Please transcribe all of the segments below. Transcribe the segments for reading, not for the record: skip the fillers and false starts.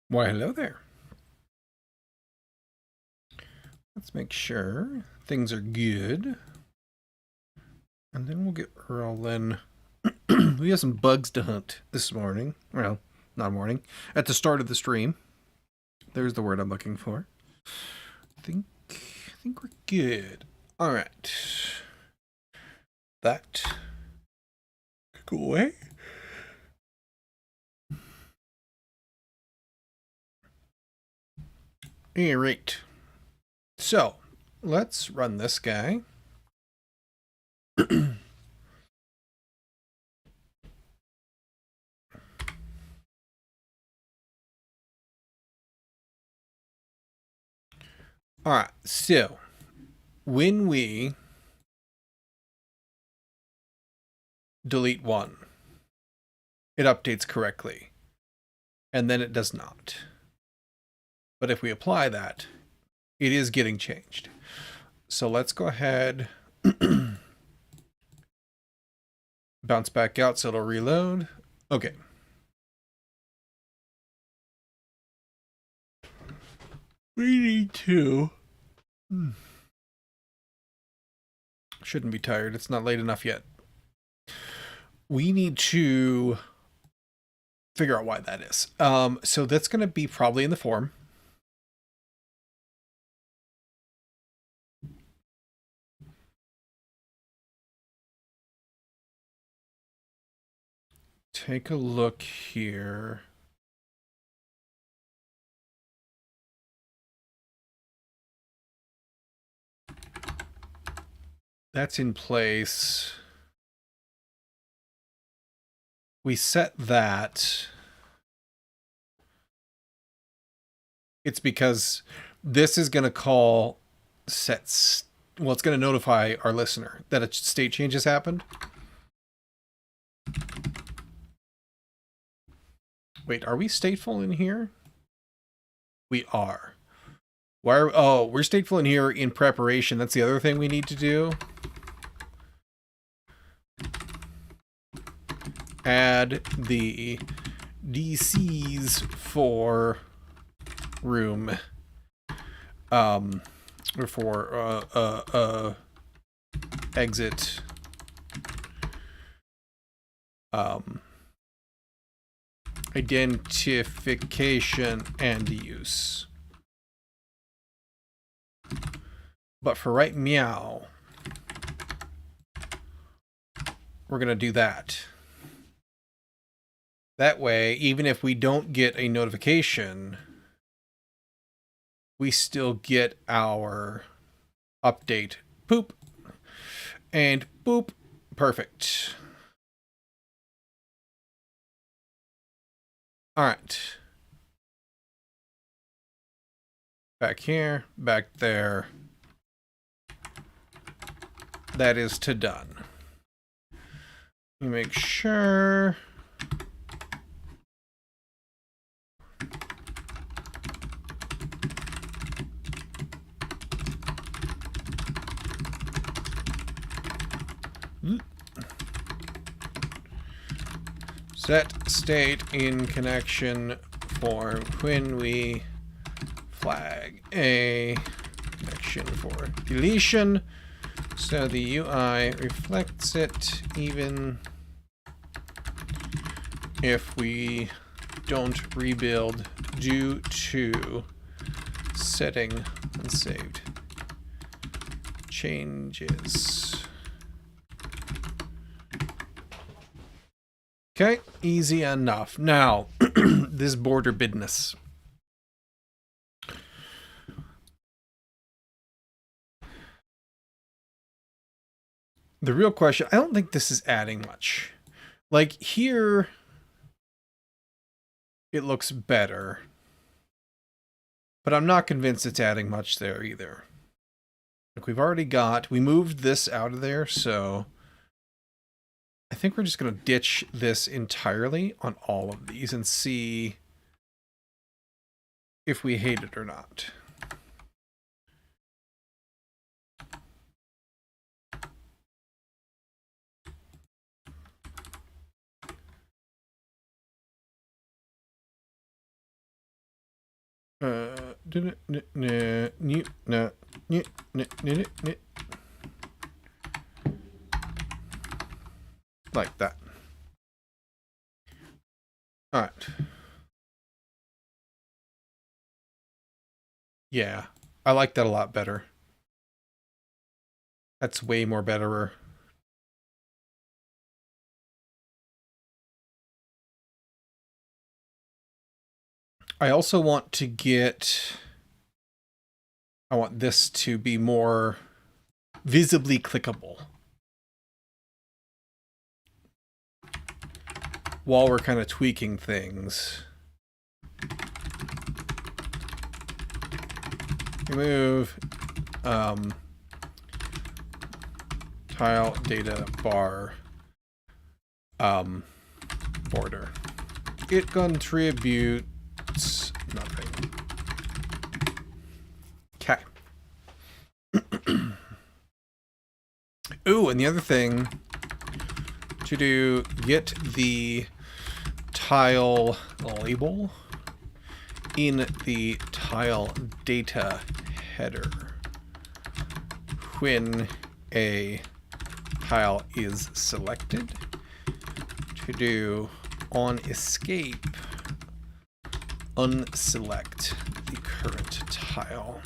Why, hello there. Let's make sure things are good. And then we'll get rolling. We have some bugs to hunt this morning. Well, not morning. At the start of the stream. There's the word I'm looking for. I think we're good. Alright. That could go away. Alright. So, let's run this guy. Alright, so when we delete one, it updates correctly, and then it does not. But if we apply that, it is getting changed. So let's go ahead, bounce back out so it'll reload. Okay. We need to... Shouldn't be tired. It's not late enough yet. We need to figure out why that is. So that's going to be probably in the form. Take a look here. That's in place. We set that. It's because this is going to call sets. Well, it's going to notify our listener that a state change has happened. Wait, are we stateful in here? We are. Why are, oh, we're stateful in here in preparation. That's the other thing we need to do. Add the DCs for room. Or for exit. Identification and use. But for right meow, we're going to do that. That way, even if we don't get a notification, we still get our update. Poop. And boop. Perfect. All right. Back here, back there. That is to done. Let me make sure. Set state in connection for when we flag a connection for deletion, so the UI reflects it even if we don't rebuild due to setting unsaved changes. Okay, easy enough. Now, this border business. The real question, I don't think this is adding much. Like here, it looks better. But I'm not convinced it's adding much there either. Like we've already got, we moved this out of there, so I think we're just going to ditch this entirely on all of these and see if we hate it or not. Like that. All right. Yeah, I like that a lot better. That's way more betterer. I also want to get... I want this to be more visibly clickable. While we're kind of tweaking things. Remove tile data bar border. It contributes nothing. Okay. Ooh, and the other thing to do, get the tile label in the tile data header when a tile is selected. To do on escape, unselect the current tile.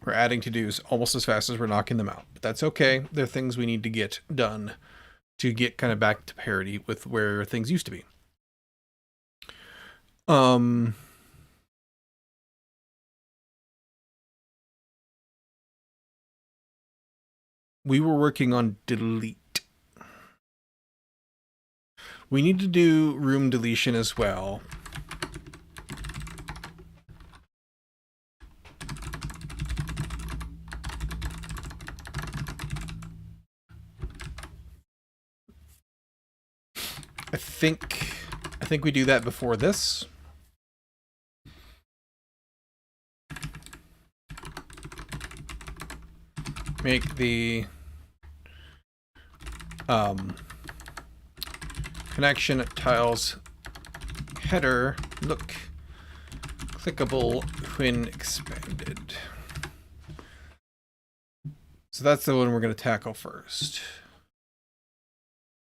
We're adding to-dos almost as fast as we're knocking them out, but that's okay. They're things we need to get done to get kind of back to parity with where things used to be. We were working on delete. We need to do room deletion as well. I think we do that before this. Make the connection tiles header look clickable when expanded. So that's the one we're going to tackle first.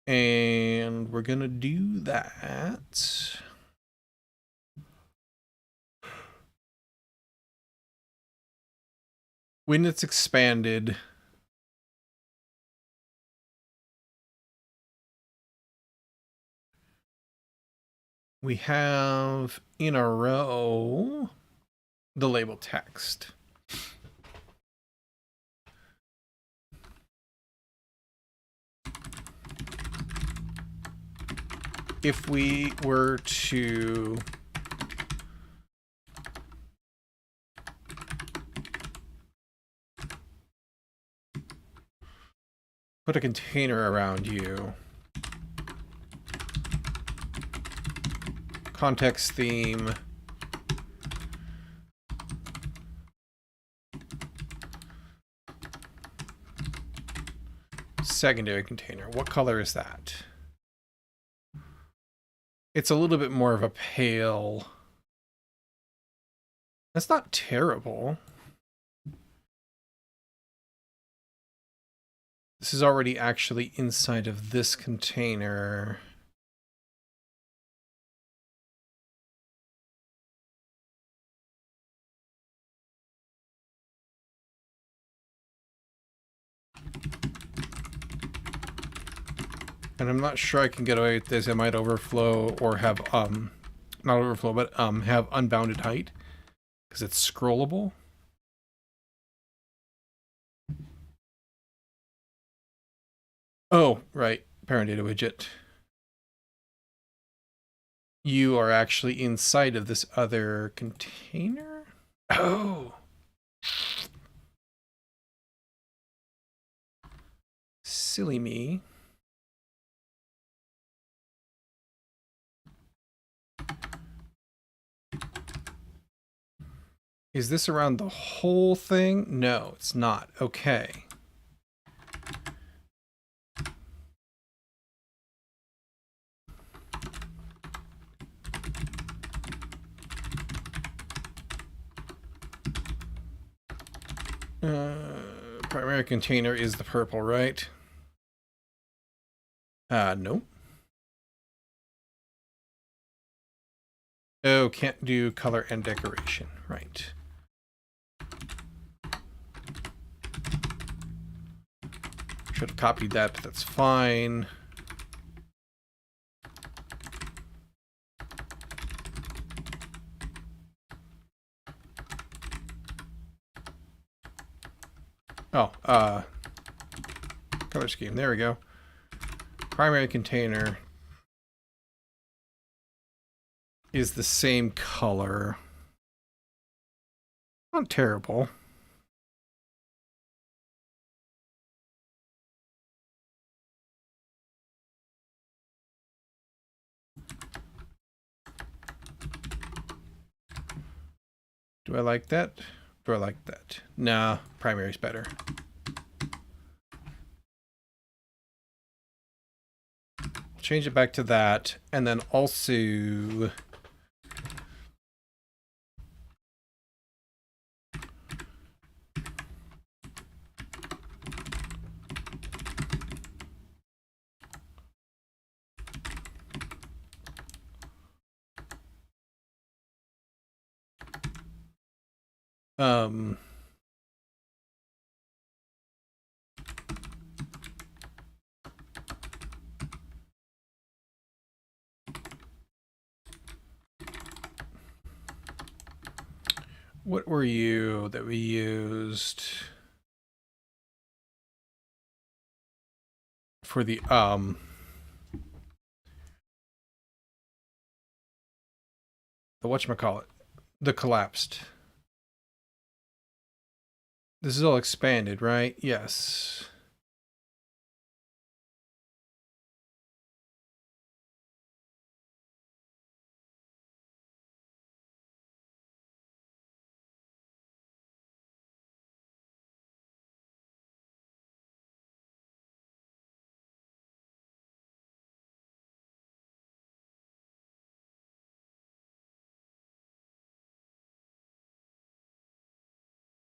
And we're going to do that. When it's expanded, we have in a row the label text. If we were to put a container around you, context theme, secondary container, what color is that? It's a little bit more of a pale. That's not terrible. This is already actually inside of this container. And I'm not sure I can get away with this. It might overflow or have, not overflow, but have unbounded height because it's scrollable. Oh, right. Parent data widget. You are actually inside of this other container? Oh. Silly me. Is this around the whole thing? No, it's not. Okay. Primary container is the purple, right? Nope. Oh, can't do color and decoration. Right. Should have copied that, but that's fine. Oh, color scheme. There we go. Primary container is the same color. Not terrible. Do I like that? Do I like that? Nah, primary's better. Change it back to that, and then also what were you that we used for the whatchamacallit? The collapsed. This is all expanded, right? Yes.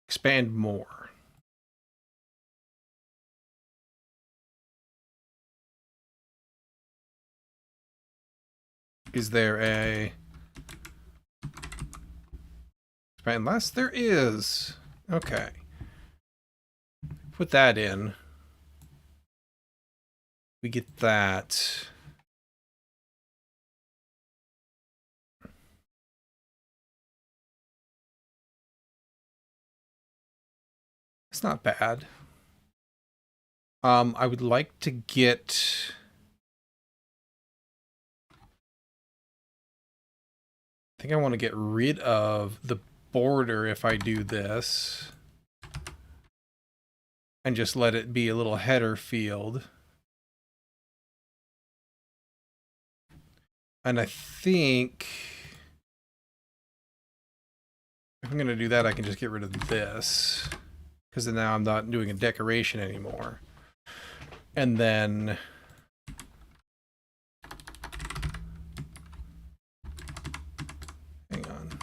Expand more. Is there a expand less? There is. Okay. Put that in. We get that. It's not bad. I would like to get... I think I want to get rid of the border if I do this. And just let it be a little header field. And I think... if I'm going to do that, I can just get rid of this. Because then now I'm not doing a decoration anymore. And then... hang on.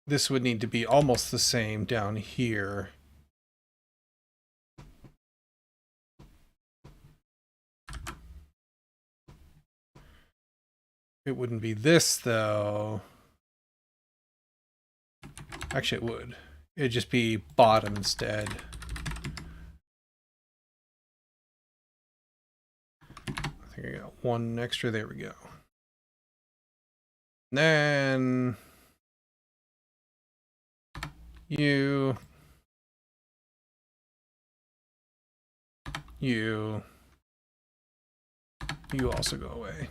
This would need to be almost the same down here. It wouldn't be this, though. Actually, it would. It'd just be bottom instead. I think I got one extra. There we go. And then... you also go away.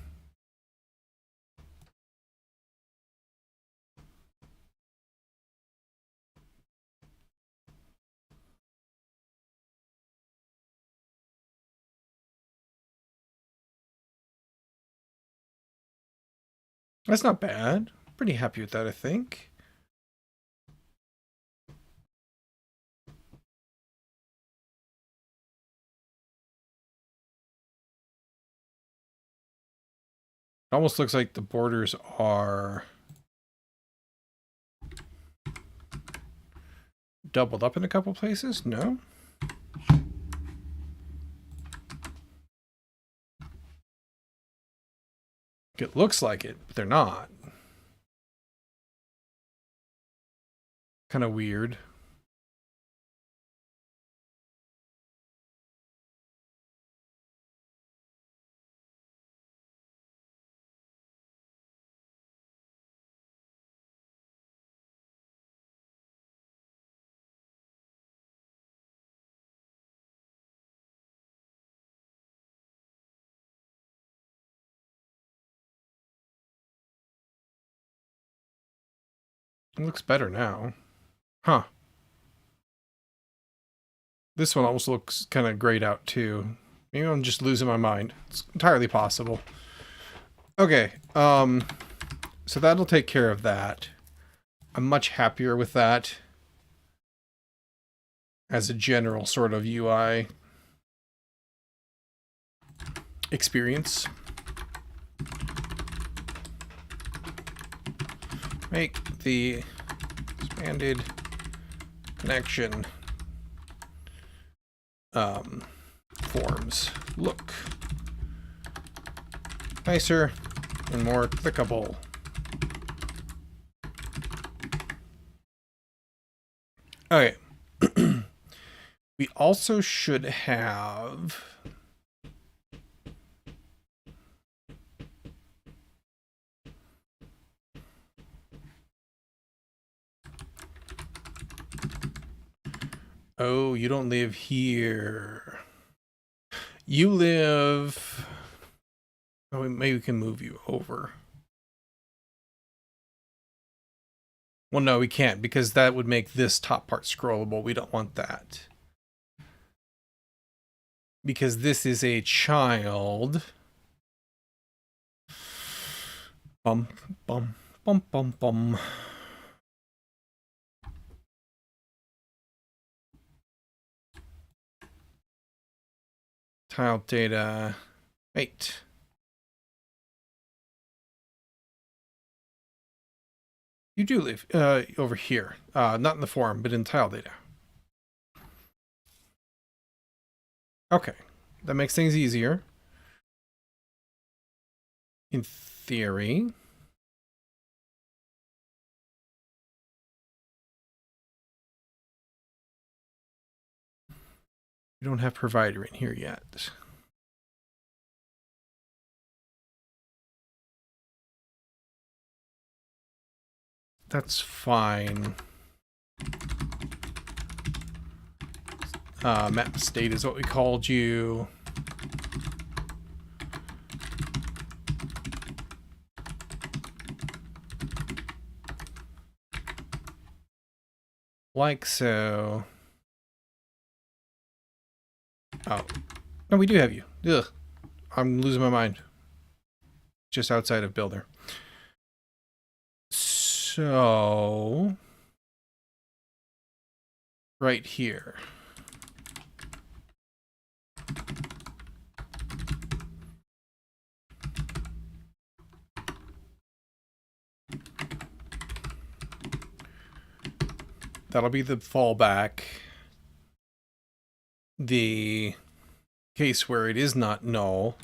That's not bad. Pretty happy with that, I think. almost looks like the borders are doubled up in a couple places. No? It looks like it, but they're not. Kind of weird. It looks better now. Huh. This one almost looks kind of grayed out too. Maybe I'm just losing my mind. It's entirely possible. Okay, so that'll take care of that. I'm much happier with that as a general sort of UI experience. Make the expanded connection forms look nicer and more clickable. Okay. We also should have oh, you don't live here. You live... Oh, maybe we can move you over. Well, no, we can't, because that would make this top part scrollable. We don't want that. Because this is a child. Bum, bum, bum, bum, bum. Tile data. Wait. You do live over here. Not in the forum, but in tile data. Okay. That makes things easier. In theory. We don't have provider in here yet. That's fine. Map state is what we called you. Like so. Oh. No, we do have you. Ugh. I'm losing my mind. Just outside of Builder. So... right here. That'll be the fallback. The case where it is not null.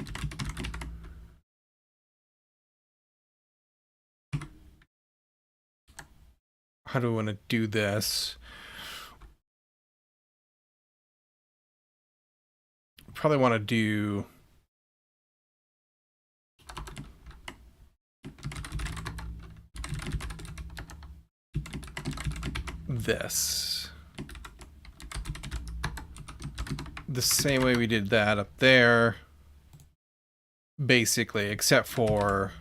How do I want to do this? Probably want to do this. The same way we did that up there. Basically, except for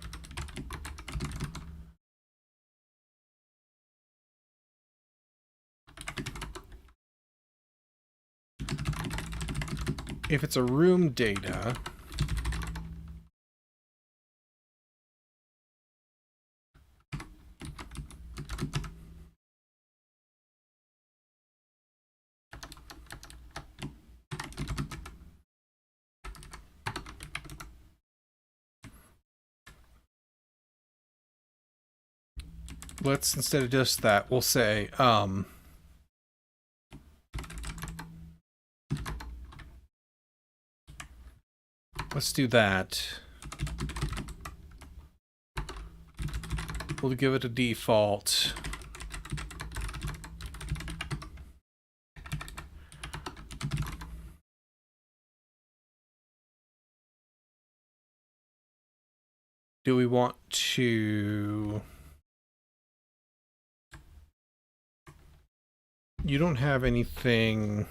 if it's a room data, let's, instead of just that, we'll say, let's do that. We'll give it a default. Do we want to... You don't have anything...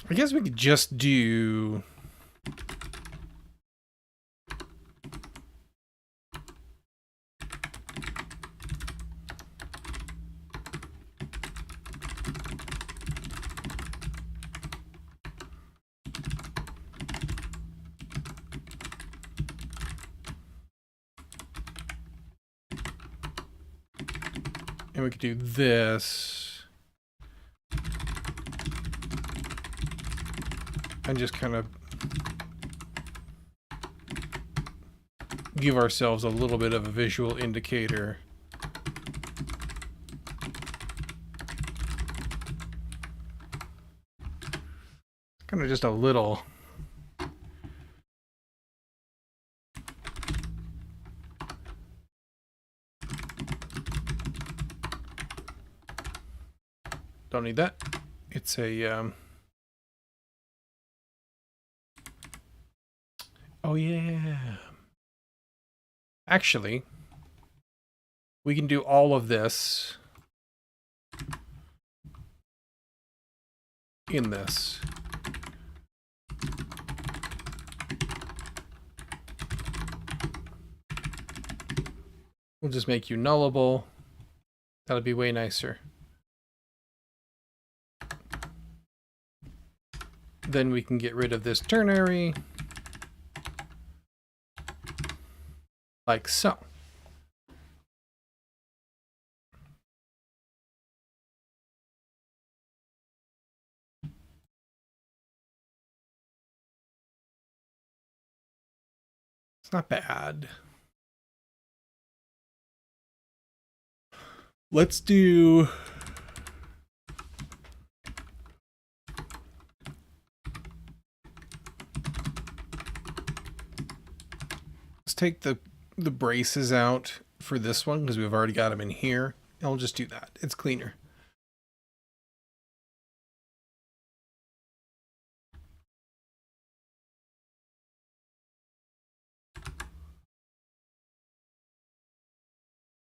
I guess we could just do... And we could do this. And just kind of give ourselves a little bit of a visual indicator. Kind of just a little. Don't need that. It's a, oh yeah. Actually, we can do all of this in this. We'll just make you nullable. That'll be way nicer. Then we can get rid of this ternary. Like so. It's not bad. Let's do... Let's take the braces out for this one because we've already got them in here. And we'll just do that. It's cleaner.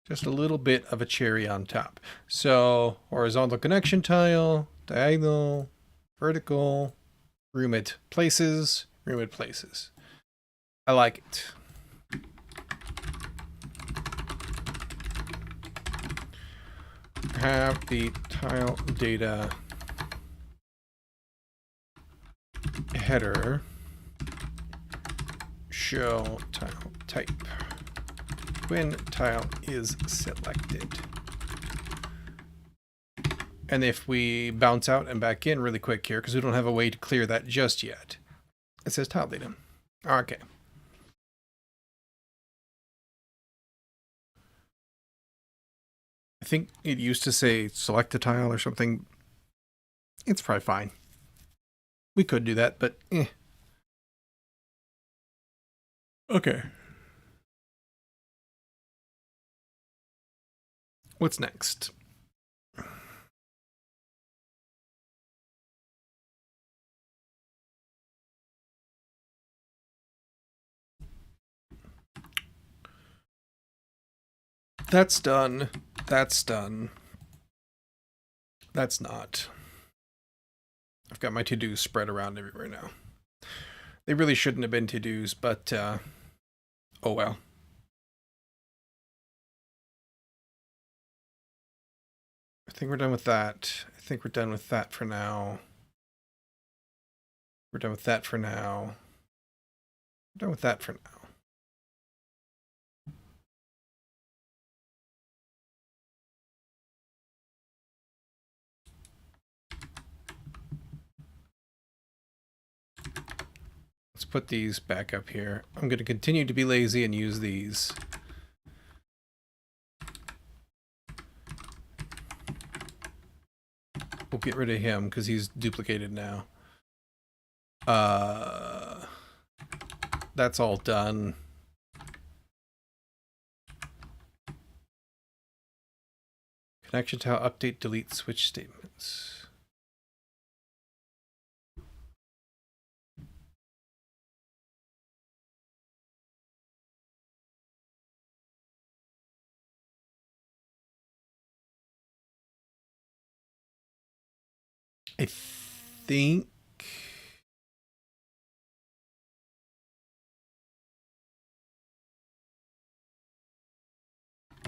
Just a little bit of a cherry on top. So horizontal connection tile, diagonal, vertical, roomit places, roomit places. I like it. Have the tile data header show tile type when tile is selected. And if we bounce out and back in really quick here, because we don't have a way to clear that just yet, it says tile data. Okay. I think it used to say select a tile or something. It's probably fine. We could do that, but eh. Okay. What's next? That's done. That's done. That's not. I've got my to-dos spread around everywhere now. They really shouldn't have been to-dos, but oh well. I think we're done with that. I think we're done with that for now. We're done with that for now. We're done with that for now. Let's put these back up here. I'm going to continue to be lazy and use these. We'll get rid of him because he's duplicated now. That's all done. Connection to how update, delete, switch statements. I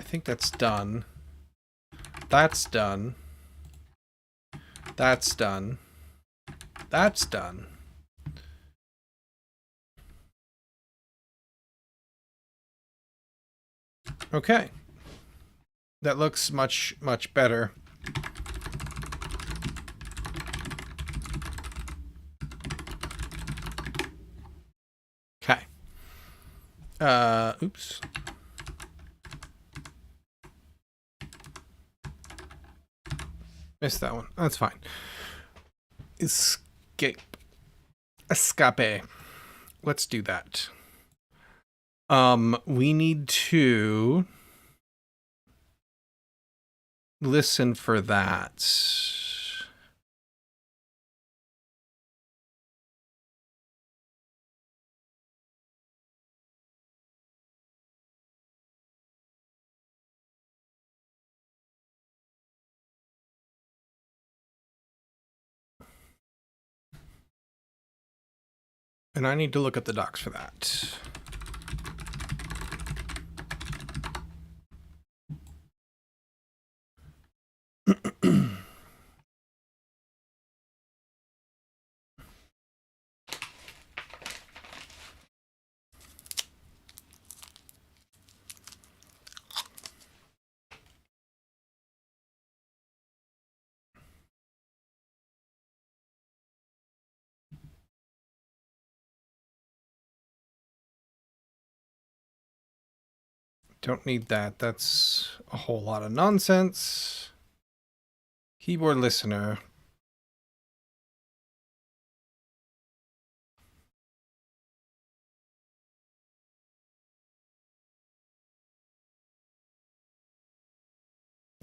think that's done. That's done. That's done. That's done. Okay. That looks much, much better. Okay. Oops. Missed that one. That's fine. Escape. Escape. Let's do that. We need to listen for that. And I need to look at the docs for that. Don't need that. That's a whole lot of nonsense. Keyboard listener.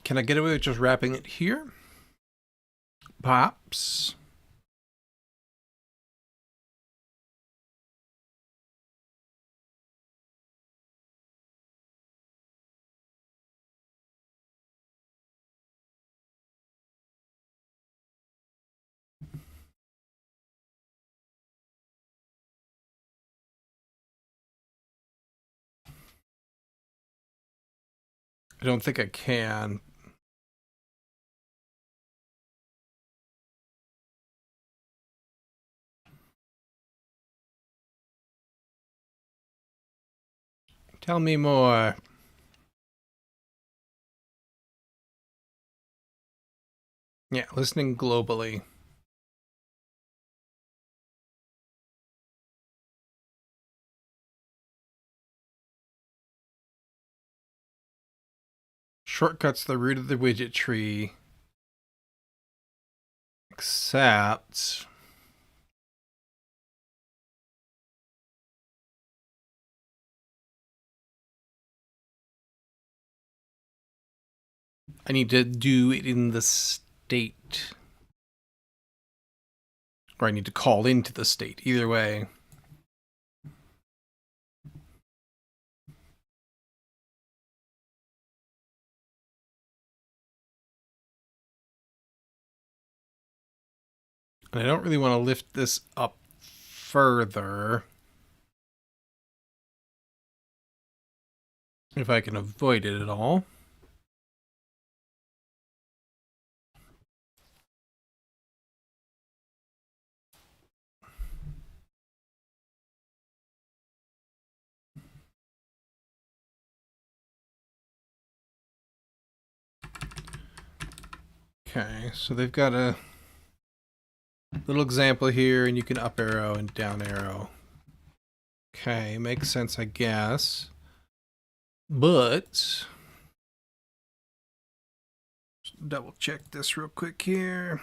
Can I get away with just wrapping it here? Perhaps. I don't think I can. Tell me more. Yeah, listening globally. Shortcuts the root of the widget tree. Except I need to do it in the state. Or I need to call into the state. Either way. And I don't really want to lift this up further. If I can avoid it at all. Okay, so they've got a little example here, and you can up arrow and down arrow. Okay, makes sense, I guess. But double check this real quick here.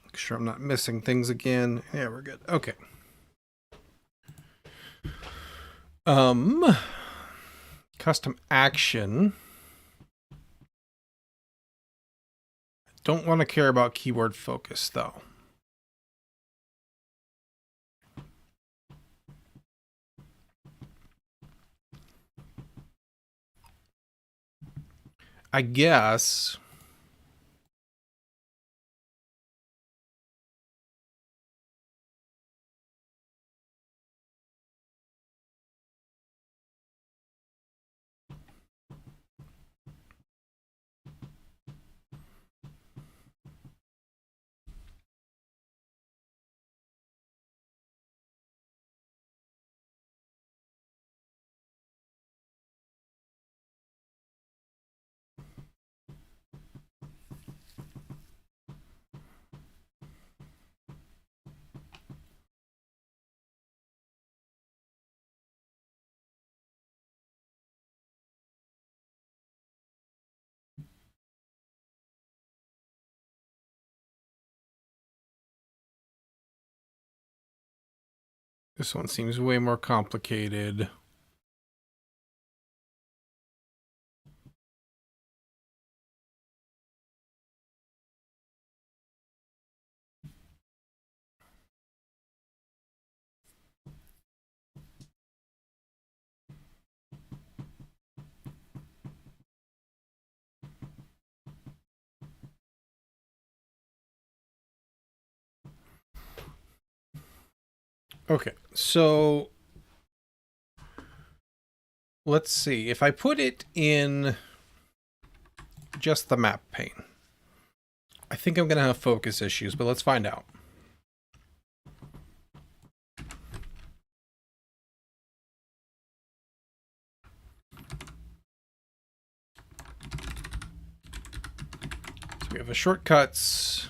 Make sure I'm not missing things again. Yeah, we're good. Okay. Custom action. Don't want to care about keyboard focus though. I guess this one seems way more complicated. Okay, so let's see. If I put it in just the map pane, I think I'm going to have focus issues, but let's find out. So we have a shortcuts.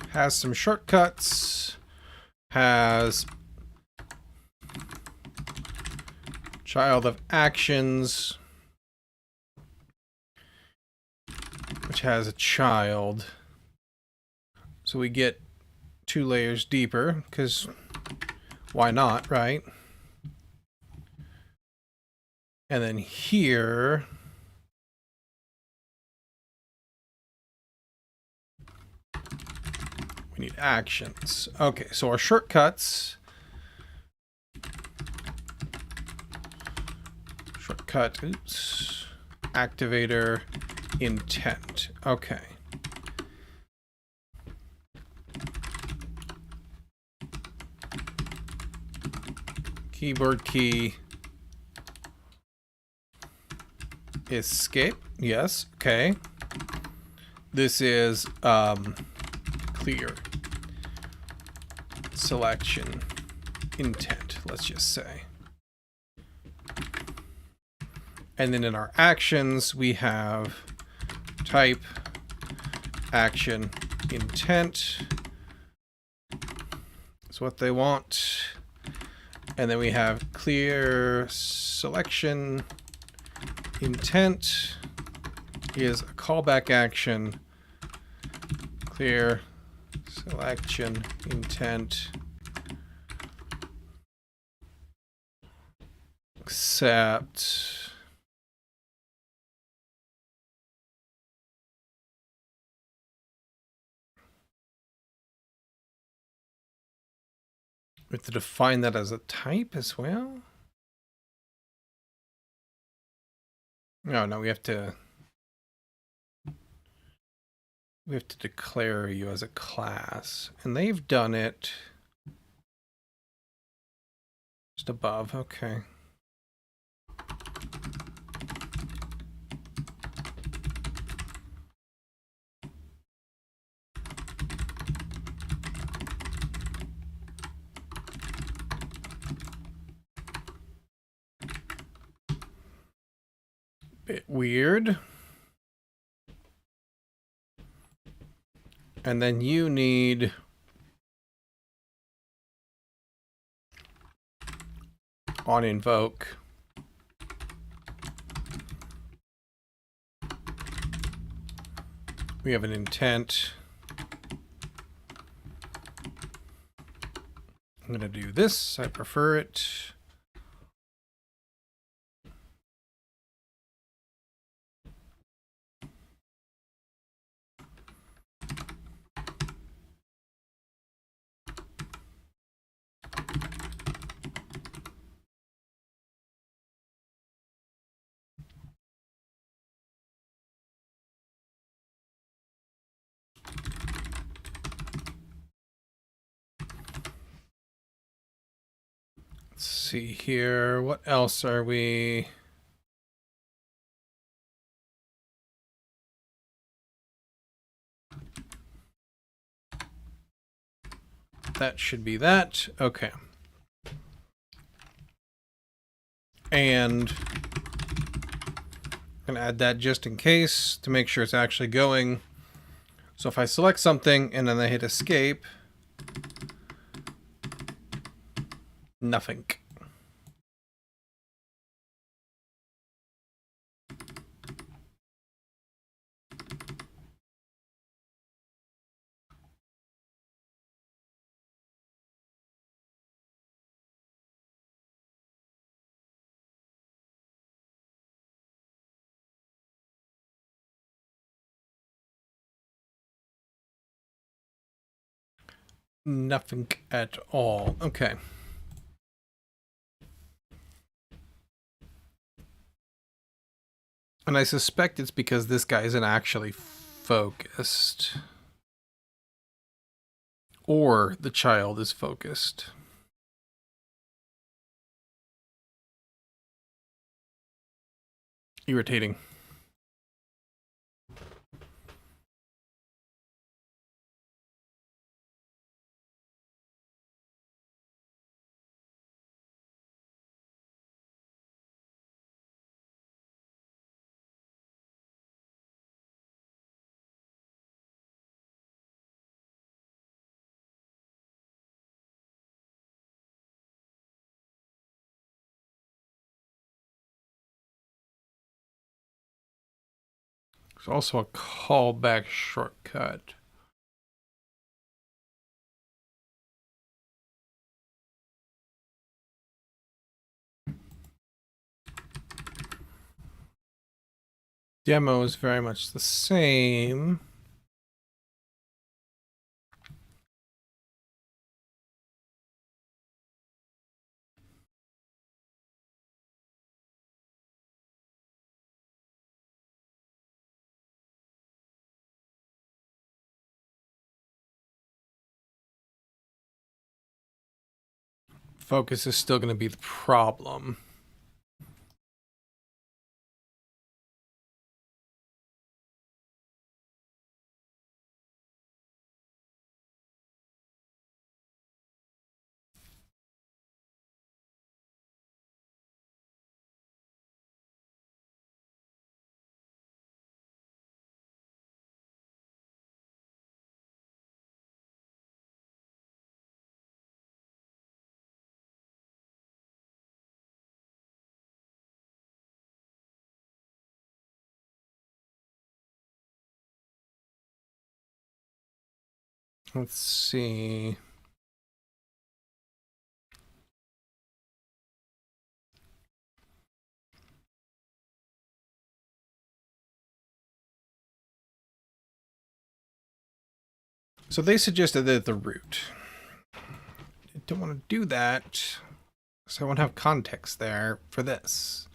Has some shortcuts. Has child of actions, which has a child. So we get 2 layers deeper, because why not, right? And then here, we need actions. Okay, so our shortcuts. Shortcut, oops. Activator, intent. Okay. Keyboard key. Escape. Yes. Okay. This is clear. Selection. Intent, let's just say. And then in our actions, we have type, action, intent. That's what they want. And then we have clear selection. Intent is a callback action. Clear selection intent. Except we have to define that as a type as well. No, we have to declare you as a class, and they've done it just above. Okay. bit weird. And then you need on invoke. We have an intent. I'm going to do this. I prefer it. Let's see here. What else are we? That should be that. Okay. And I'm going to add that just in case to make sure it's actually going. So if I select something and then I hit escape, nothing. Nothing at all. Okay. And I suspect it's because this guy isn't actually focused. Or the child is focused. Irritating. There's also a callback shortcut. Demo is very much the same. Focus is still going to be the problem. Let's see. So they suggested that the root. I don't want to do that, so I won't have context there for this.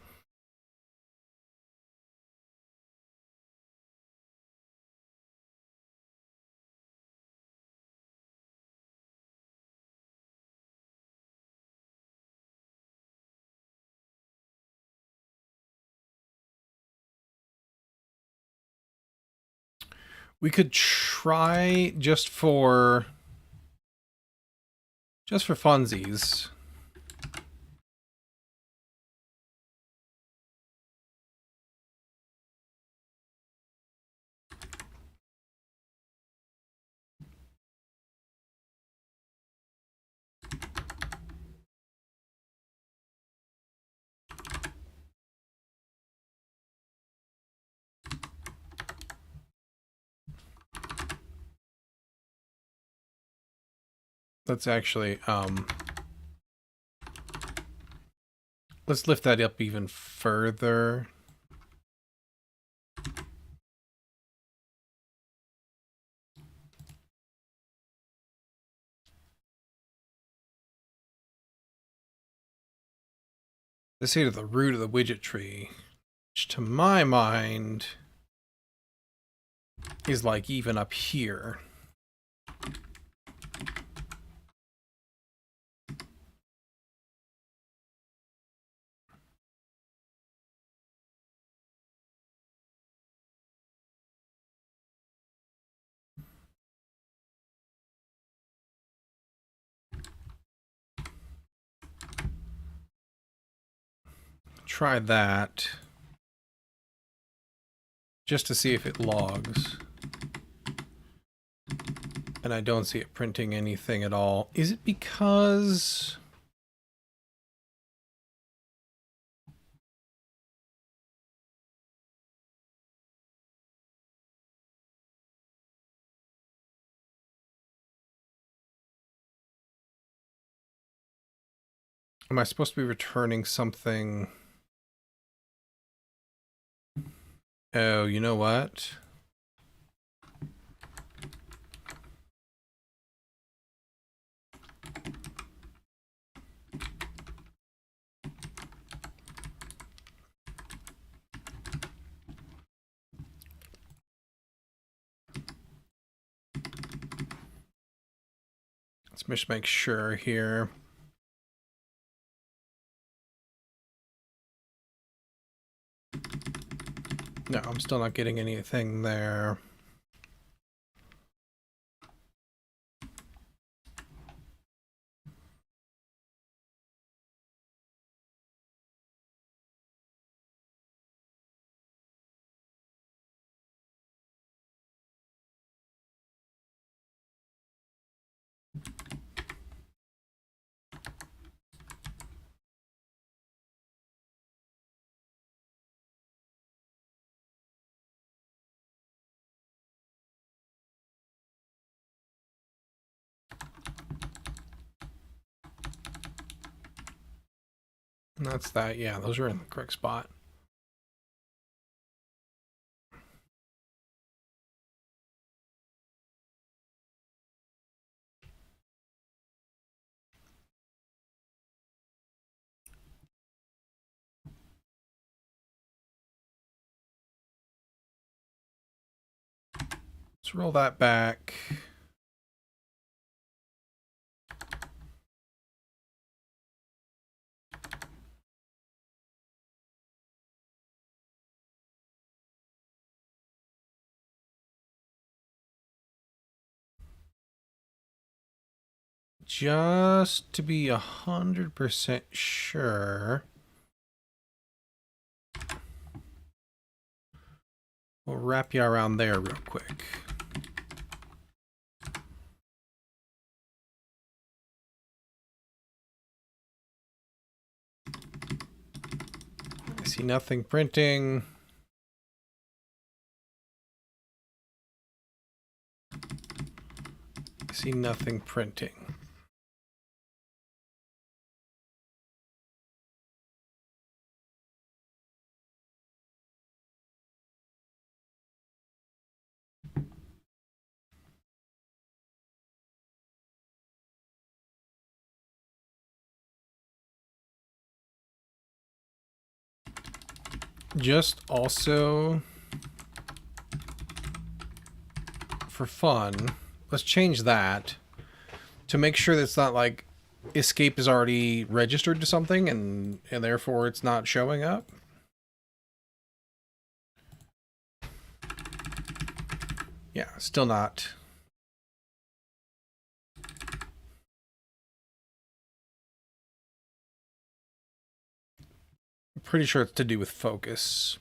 We could try just for funsies. let's actually, let's lift that up even further. Let's say to the root of the widget tree, which to my mind is like even up here. Try that just to see if it logs. And I don't see it printing anything at all. Is it because... Am I supposed to be returning something? Oh, you know what? Let's just make sure here. No, I'm still not getting anything there. And that's that. Yeah, those are in the correct spot. Let's roll that back. Just to be 100% sure, we'll wrap you around there real quick. I see nothing printing. I see nothing printing. Just also for fun, let's change that to make sure that it's not like escape is already registered to something and therefore it's not showing up. Yeah, still not. I'm pretty sure it's to do with focus.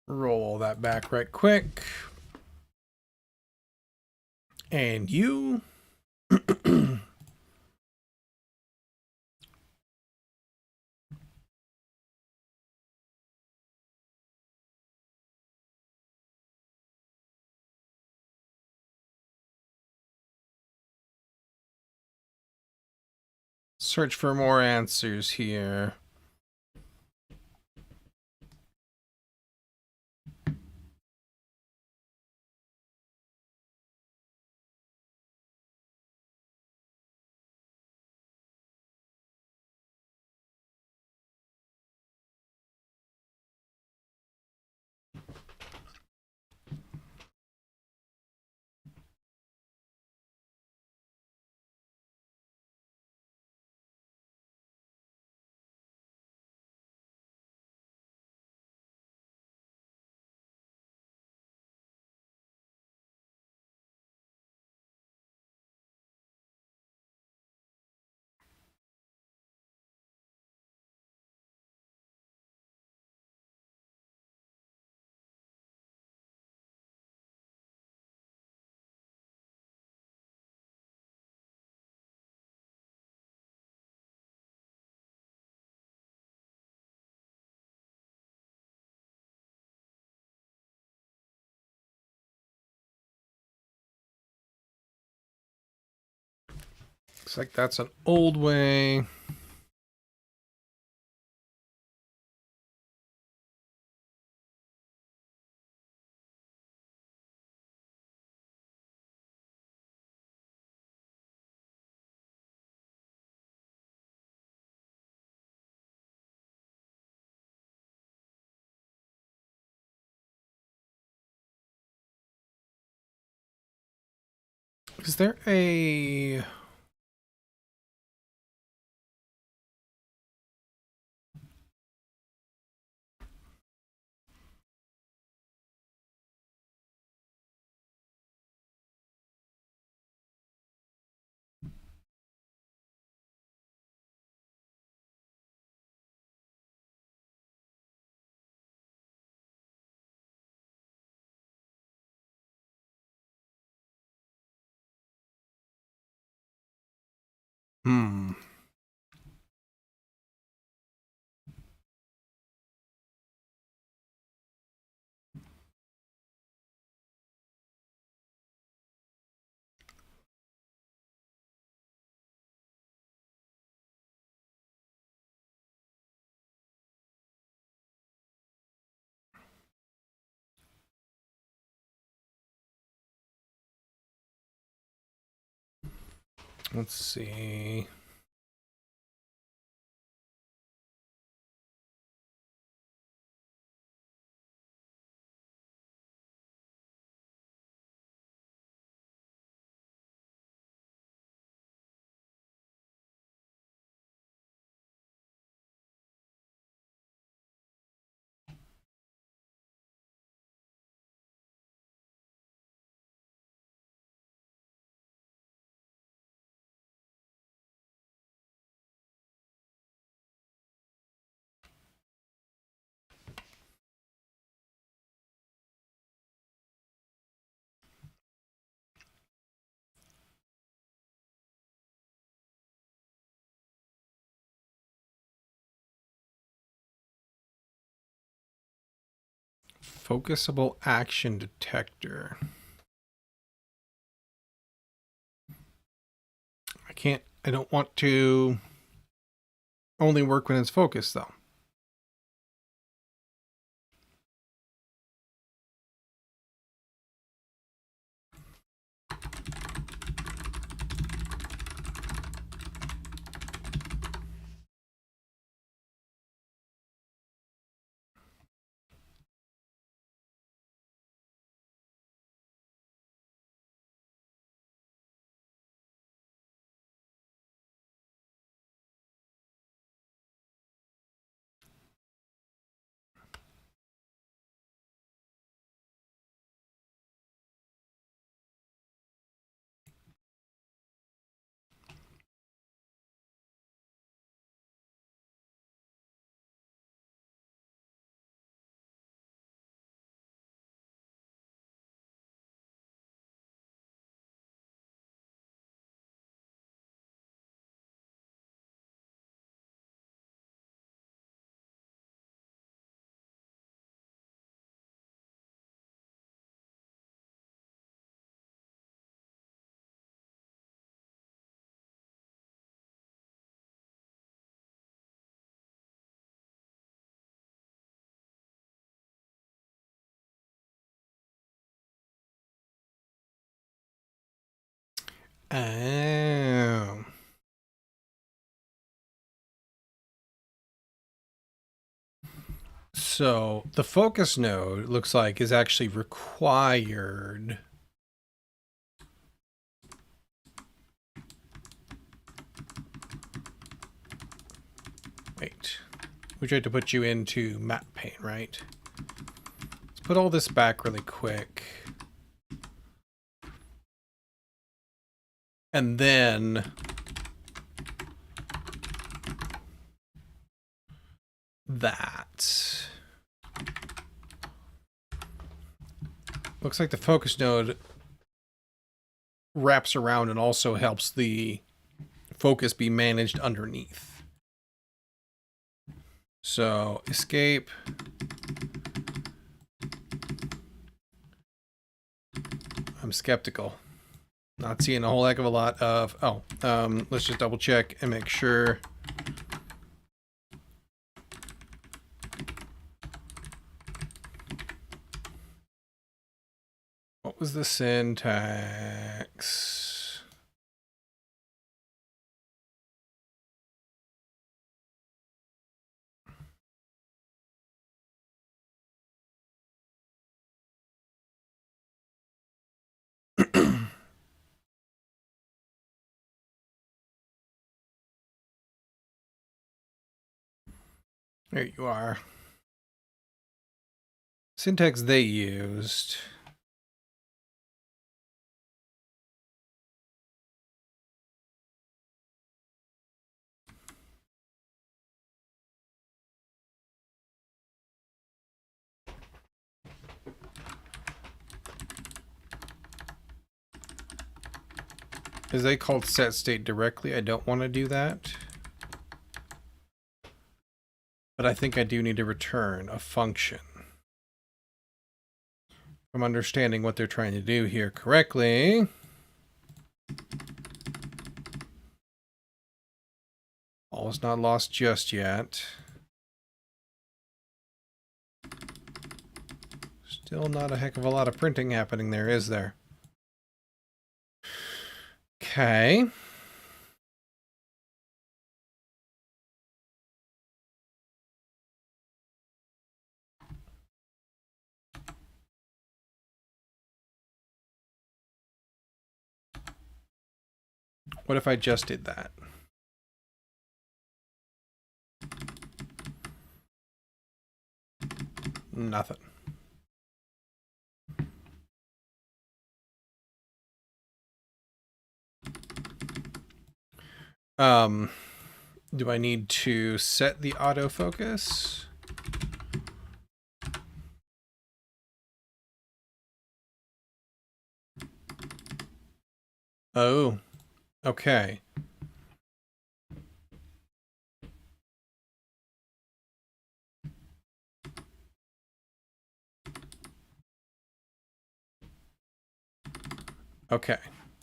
Roll all that back right quick. And you. Search for more answers here. Looks like that's an old way. Is there a... Let's see. Focusable action detector. I don't want to only work when it's focused though. Oh. So the focus node looks like is actually required. Wait, we tried to put you into map pane, right? Let's put all this back really quick. And then that. Looks like the focus node wraps around and also helps the focus be managed underneath. So escape. I'm skeptical. Not seeing a whole heck of a lot of... let's just double check and make sure. What was the syntax? There you are. Syntax they used. Is they called set state directly? I don't want to do that. But I think I do need to return a function. If I'm understanding what they're trying to do here correctly. All is not lost just yet. Still not a heck of a lot of printing happening there, is there? Okay. What if I just did that? Nothing. Do I need to set the autofocus? Oh, okay. Okay.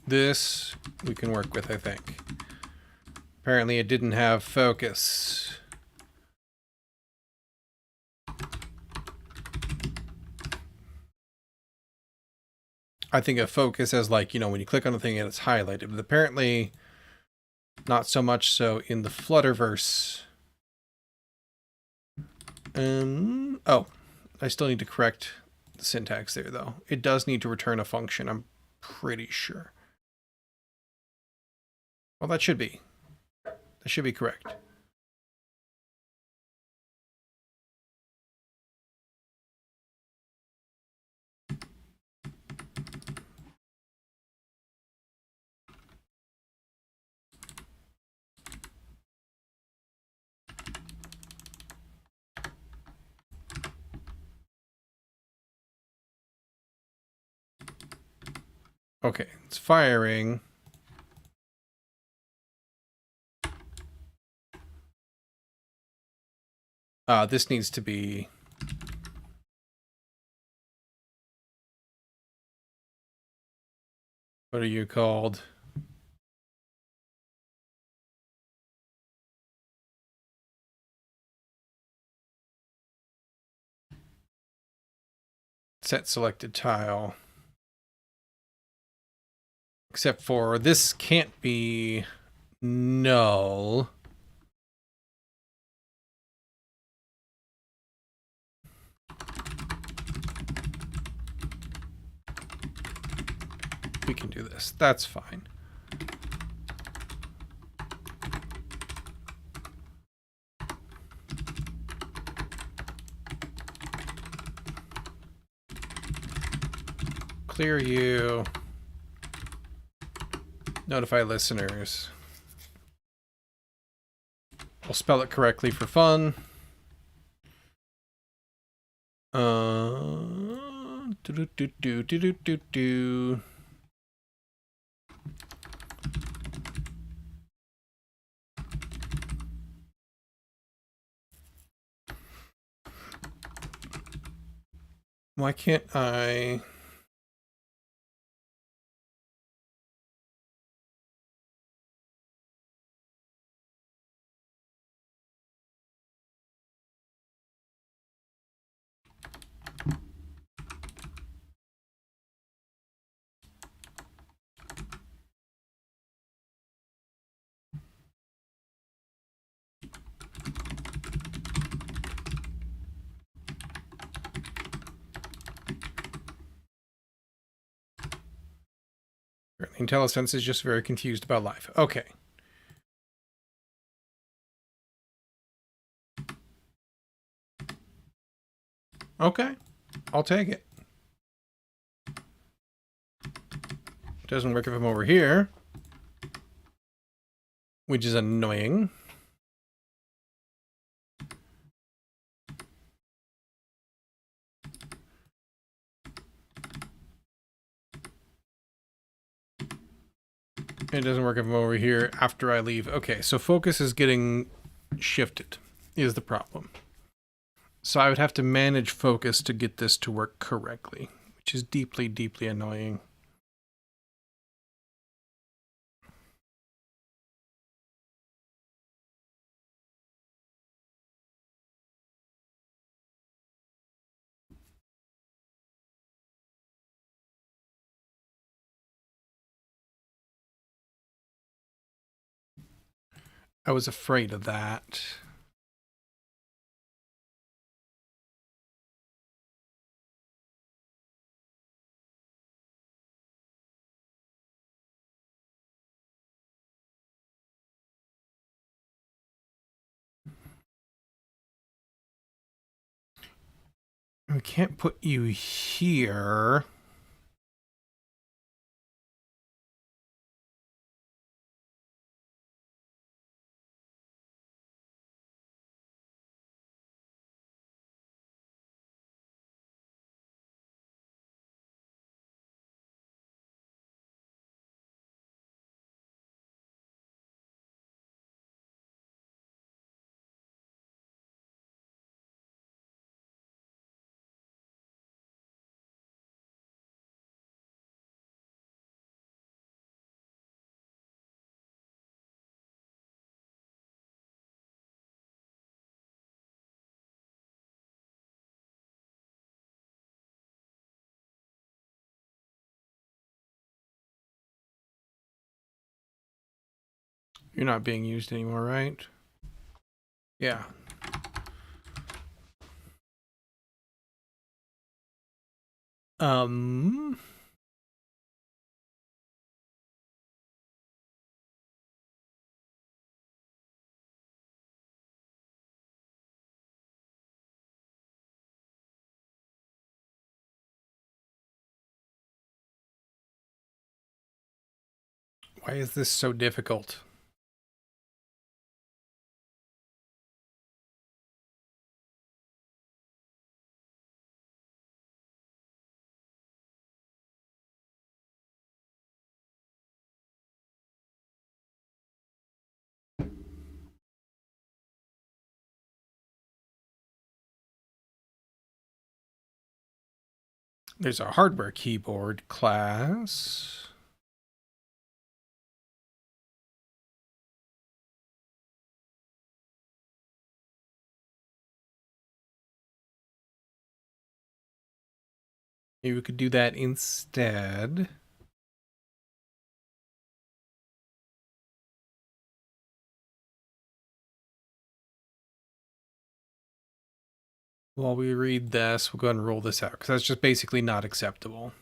This we can work with, I think. Apparently it didn't have focus. I think of focus as like, you know, when you click on the thing and it's highlighted. But apparently not so much so in the Flutterverse. Oh, I still need to correct the syntax there, though. It does need to return a function, I'm pretty sure. Well, that should be. That should be correct. Okay, it's firing. This needs to be... What are you called? Set selected tile. Except for this can't be null. We can do this. That's fine. Clear you. Notify listeners. We'll spell it correctly for fun. Do. Why can't I? IntelliSense is just very confused about life. Okay. Okay. I'll take it. Doesn't work if I'm over here, which is annoying. It doesn't work if I'm over here after I leave. Okay, so focus is getting shifted is the problem. So I would have to manage focus to get this to work correctly, which is deeply, deeply annoying. I was afraid of that. We can't put you here. You're not being used anymore, right? Yeah. Why is this so difficult? There's a hardware keyboard class. Maybe we could do that instead. While we read this, we'll go ahead and roll this out, because that's just basically not acceptable.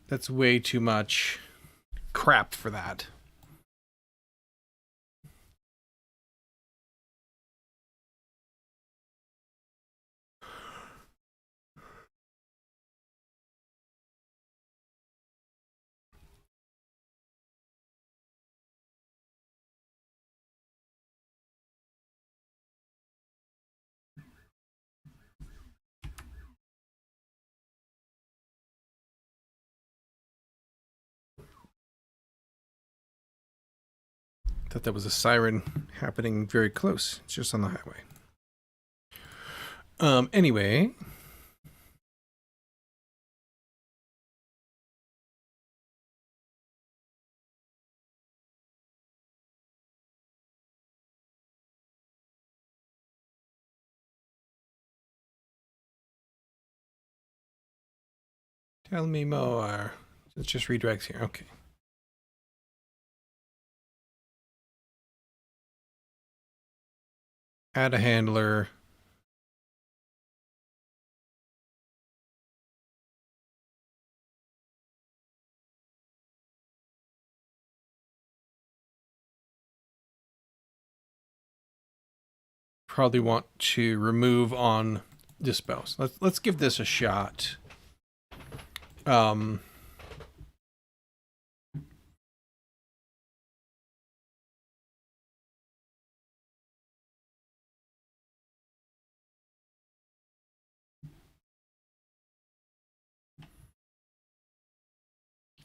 That's way too much crap for that. Thought that was a siren happening very close. It's just on the highway. Anyway. Tell me more. Let's just redirects here. Okay. Add a handler. Probably want to remove on dispels. Let's give this a shot.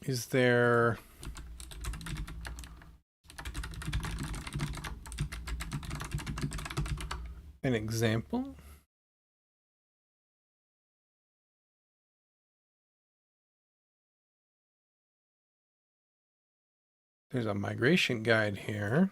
Is there an example? There's a migration guide here.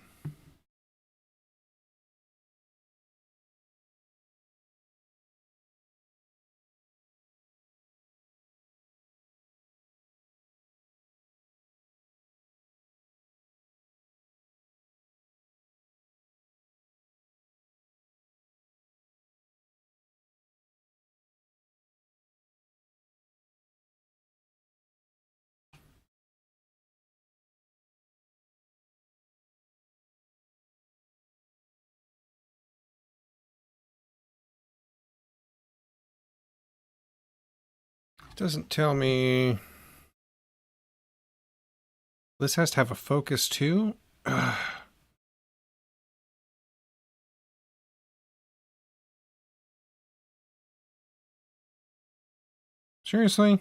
Doesn't tell me. This has to have a focus too. Seriously?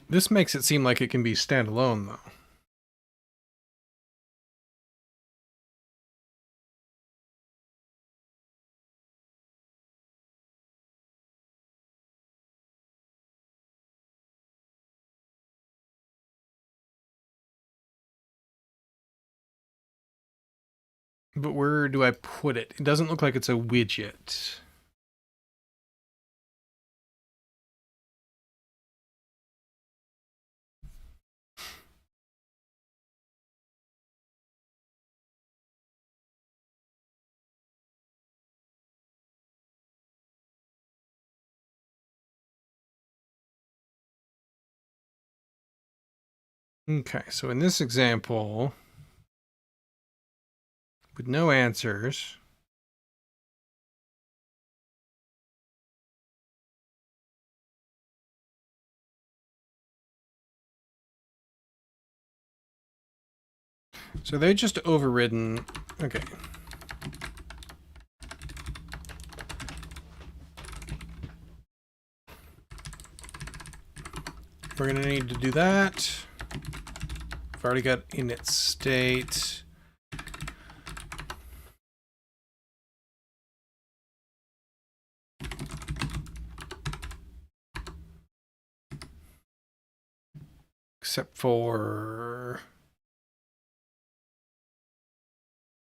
This makes it seem like it can be standalone, though. But where do I put it? It doesn't look like it's a widget. Okay, so in this example, with no answers, so they just overridden. Okay. We're going to need to do that. I've already got init state. Except for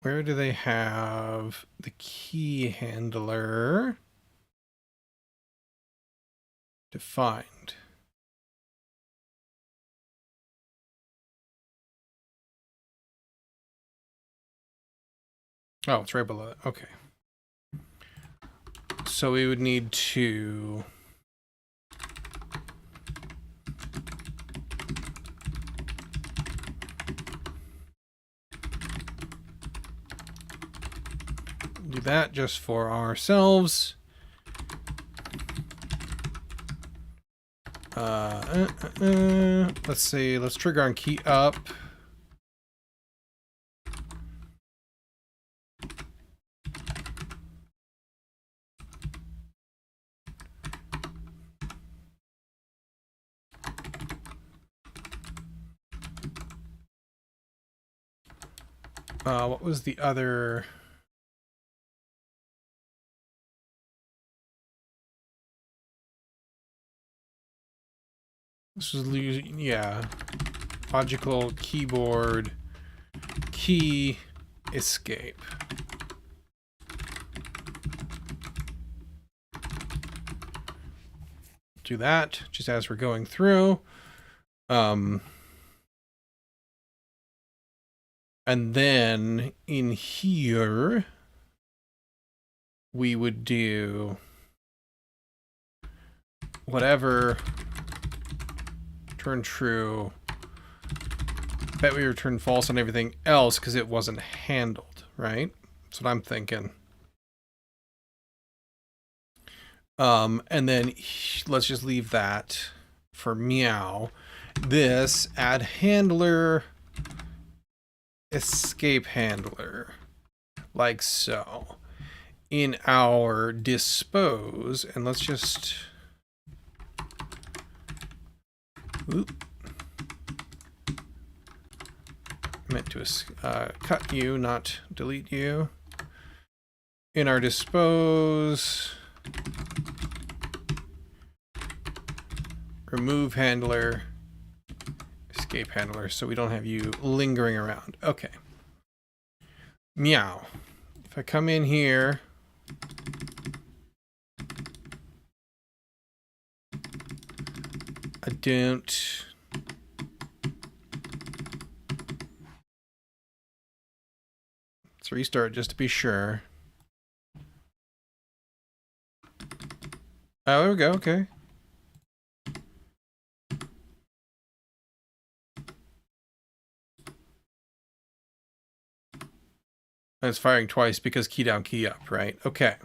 Where do they have the key handler defined? Oh, it's right below it. Okay. So we would need to do that just for ourselves. Let's see. Let's trigger on key up. What was the other? This was yeah. Logical keyboard key escape. Do that just as we're going through. And then in here, we would do whatever, turn true. Bet we return false on everything else because it wasn't handled, right? That's what I'm thinking. And then let's just leave that for meow. This add handler, escape handler, like so. In our dispose, and let's just meant to cut you, not delete you. In our dispose, remove handler, escape handler, so we don't have you lingering around. Okay. Meow. If I come in here, I don't. Let's restart just to be sure. Oh, there we go. Okay. And it's firing twice because key down, key up, right? Okay.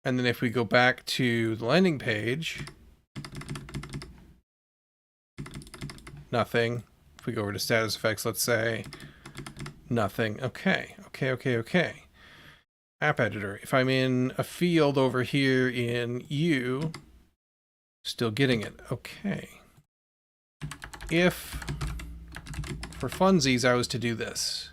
And then if we go back to the landing page, nothing. If we go over to status effects, let's say, nothing. Okay. App editor. If I'm in a field over here in U, still getting it. Okay. If for funsies I was to do this,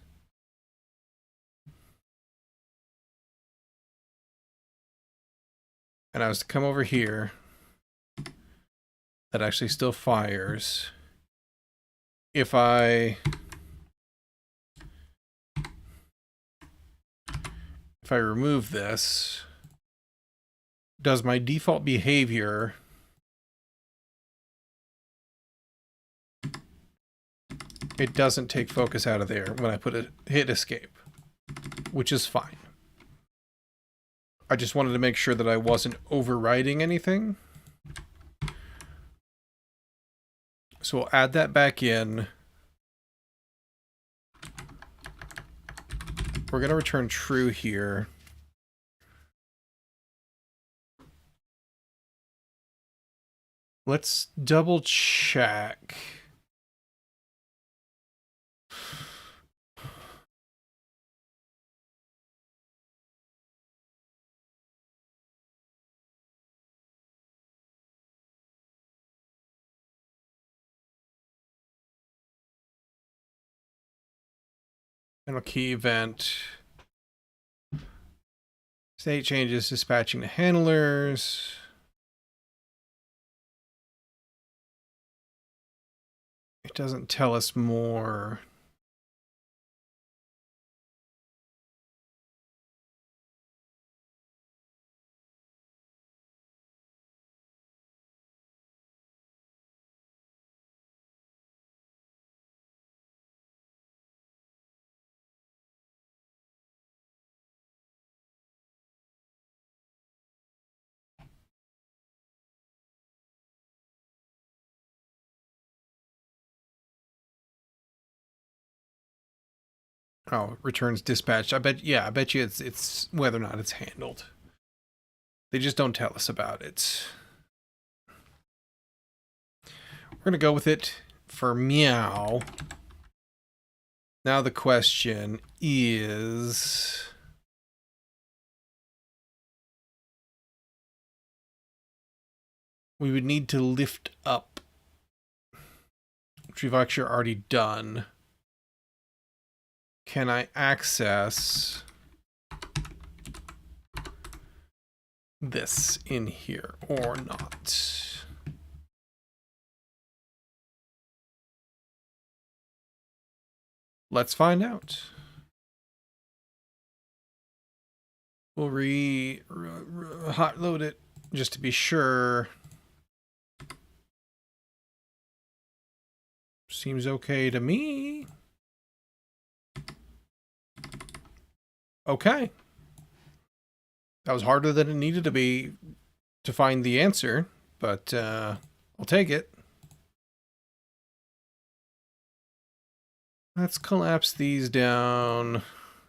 and I was to come over here, that actually still fires. If I remove this, does my default behavior it doesn't take focus out of there when I hit escape, which is fine. I just wanted to make sure that I wasn't overriding anything. So we'll add that back in. We're going to return true here. Let's double check. And a key event. State changes, dispatching to handlers. It doesn't tell us more. Oh, returns dispatched. I bet you it's whether or not it's handled. They just don't tell us about it. We're going to go with it for meow. Now the question is... we would need to lift up, which we've actually already done. Can I access this in here or not? Let's find out. We'll hot load it just to be sure. Seems okay to me. Okay. That was harder than it needed to be to find the answer, but I'll take it. Let's collapse these down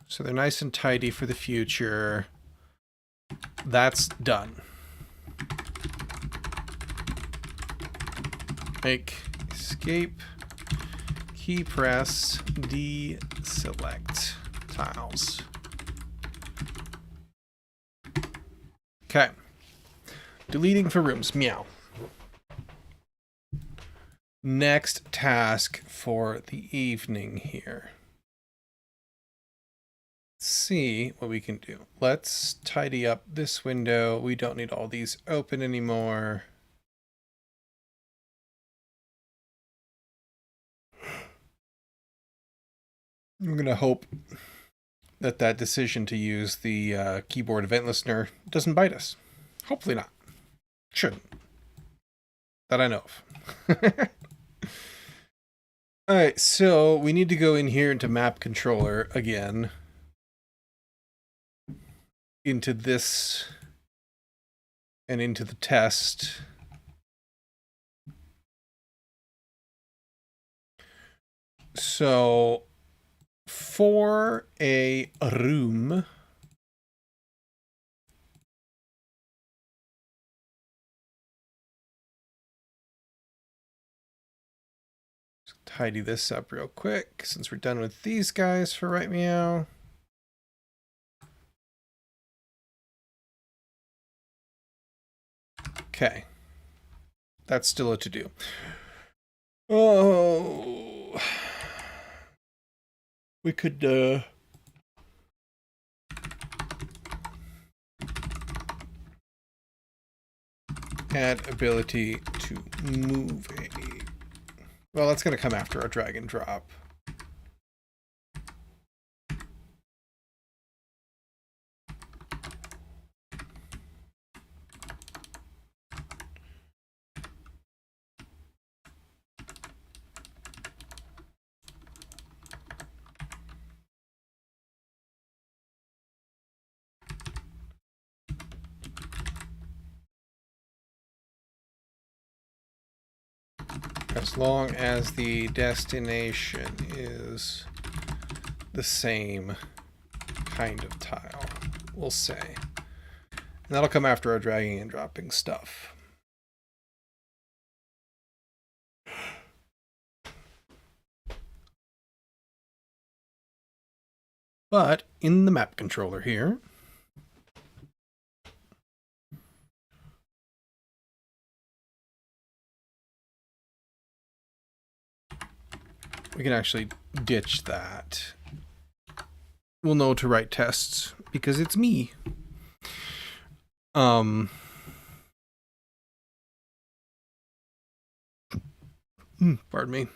so they're nice and tidy for the future. That's done. Make escape, key press, deselect tiles. Okay. Deleting for rooms. Meow. Next task for the evening here. Let's see what we can do. Let's tidy up this window. We don't need all these open anymore. I'm going to hope that that decision to use the keyboard event listener doesn't bite us. Hopefully not. Shouldn't. That I know of. Alright, so we need to go in here into map controller again. Into this and into the test. So for a room, tidy this up real quick since we're done with these guys for right meow. Okay. That's still a to-do. Oh. We could, add ability to move a... well, that's going to come after our drag and drop. As long as the destination is the same kind of tile, we'll say. And that'll come after our dragging and dropping stuff. But in the map controller here, we can actually ditch that. We'll know to write tests because it's me. Pardon me.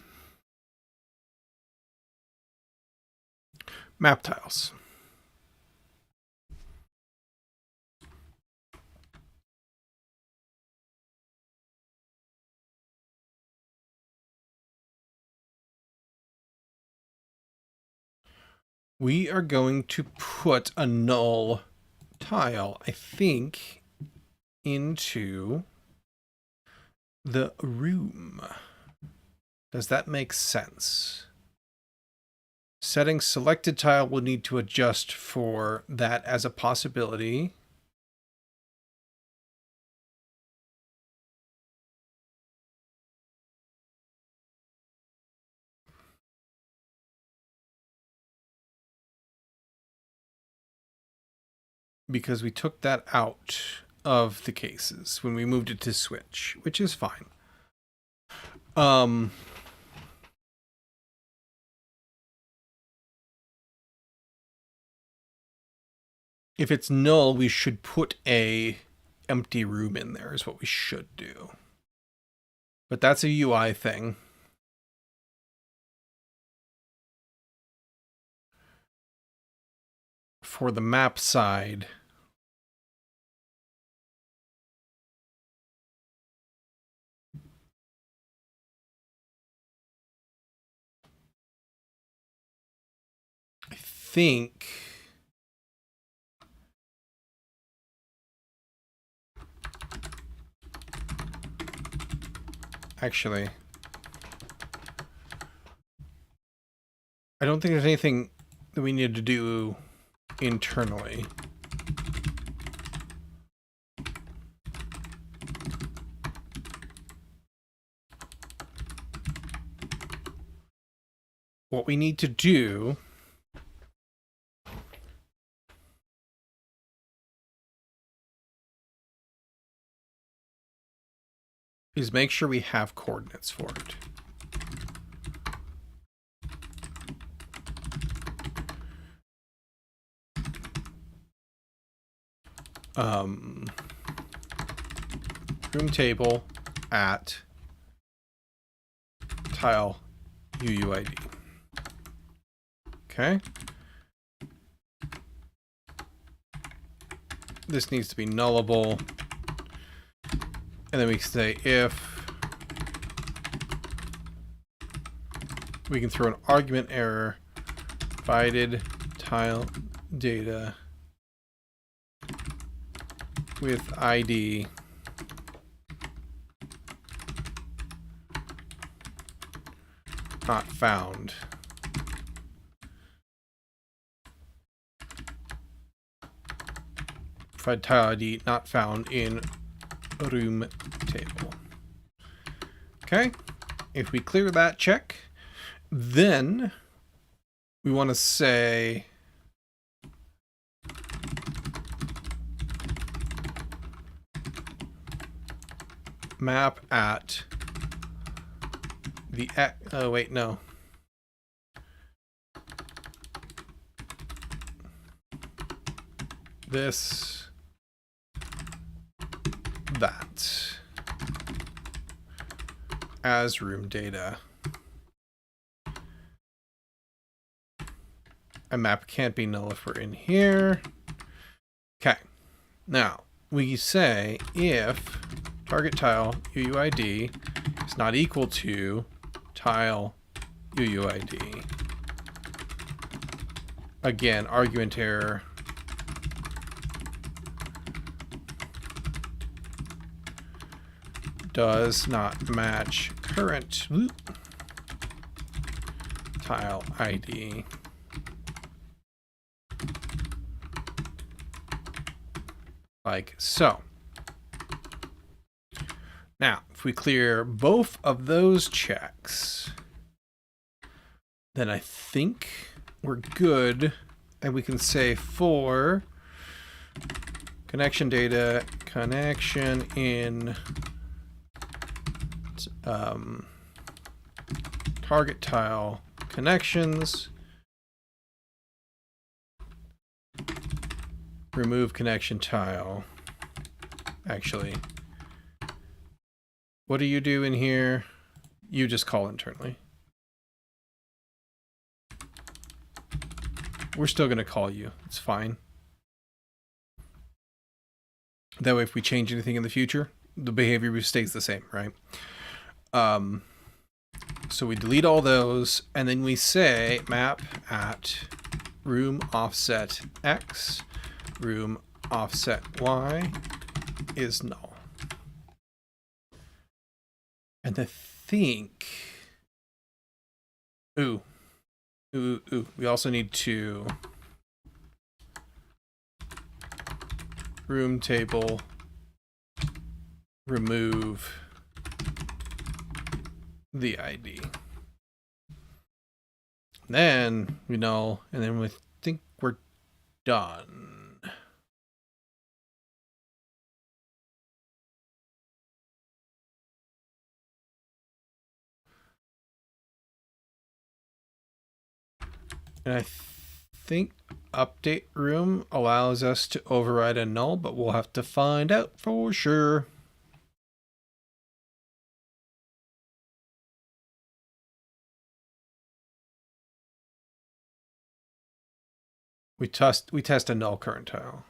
Map tiles. We are going to put a null tile, I think, into the room. Does that make sense? Setting selected tile will need to adjust for that as a possibility. Because we took that out of the cases when we moved it to switch, which is fine. If it's null, we should put a empty room in there is what we should do. But that's a UI thing. For the map side, I think actually, I don't think there's anything that we need to do internally. What we need to do is make sure we have coordinates for it. Room table at tile UUID. Okay. This needs to be nullable. And then we can say if we can throw an argument error provided tile data with ID not found. Provide tile ID not found in room table. Okay. If we clear that check, then we want to say map at the oh wait, no. This that as room data. A map can't be null if we're in here. Okay. Now we say if target tile UUID is not equal to tile UUID. Again, argument error. Does not match current tile ID. Like so. Now, if we clear both of those checks, then I think we're good. And we can say for connection data, connection in target tile connections, remove connection tile. Actually, what do you do in here? You just call internally. We're still going to call you. It's fine. That way, if we change anything in the future, the behavior stays the same, right? So we delete all those, and then we say map at room offset X, room offset Y is null. And I think, ooh, Ooh. We also need to room table remove the ID. Then we know, and then we think we're done. And I think update room allows us to override a null, but we'll have to find out for sure. We test a null current tile.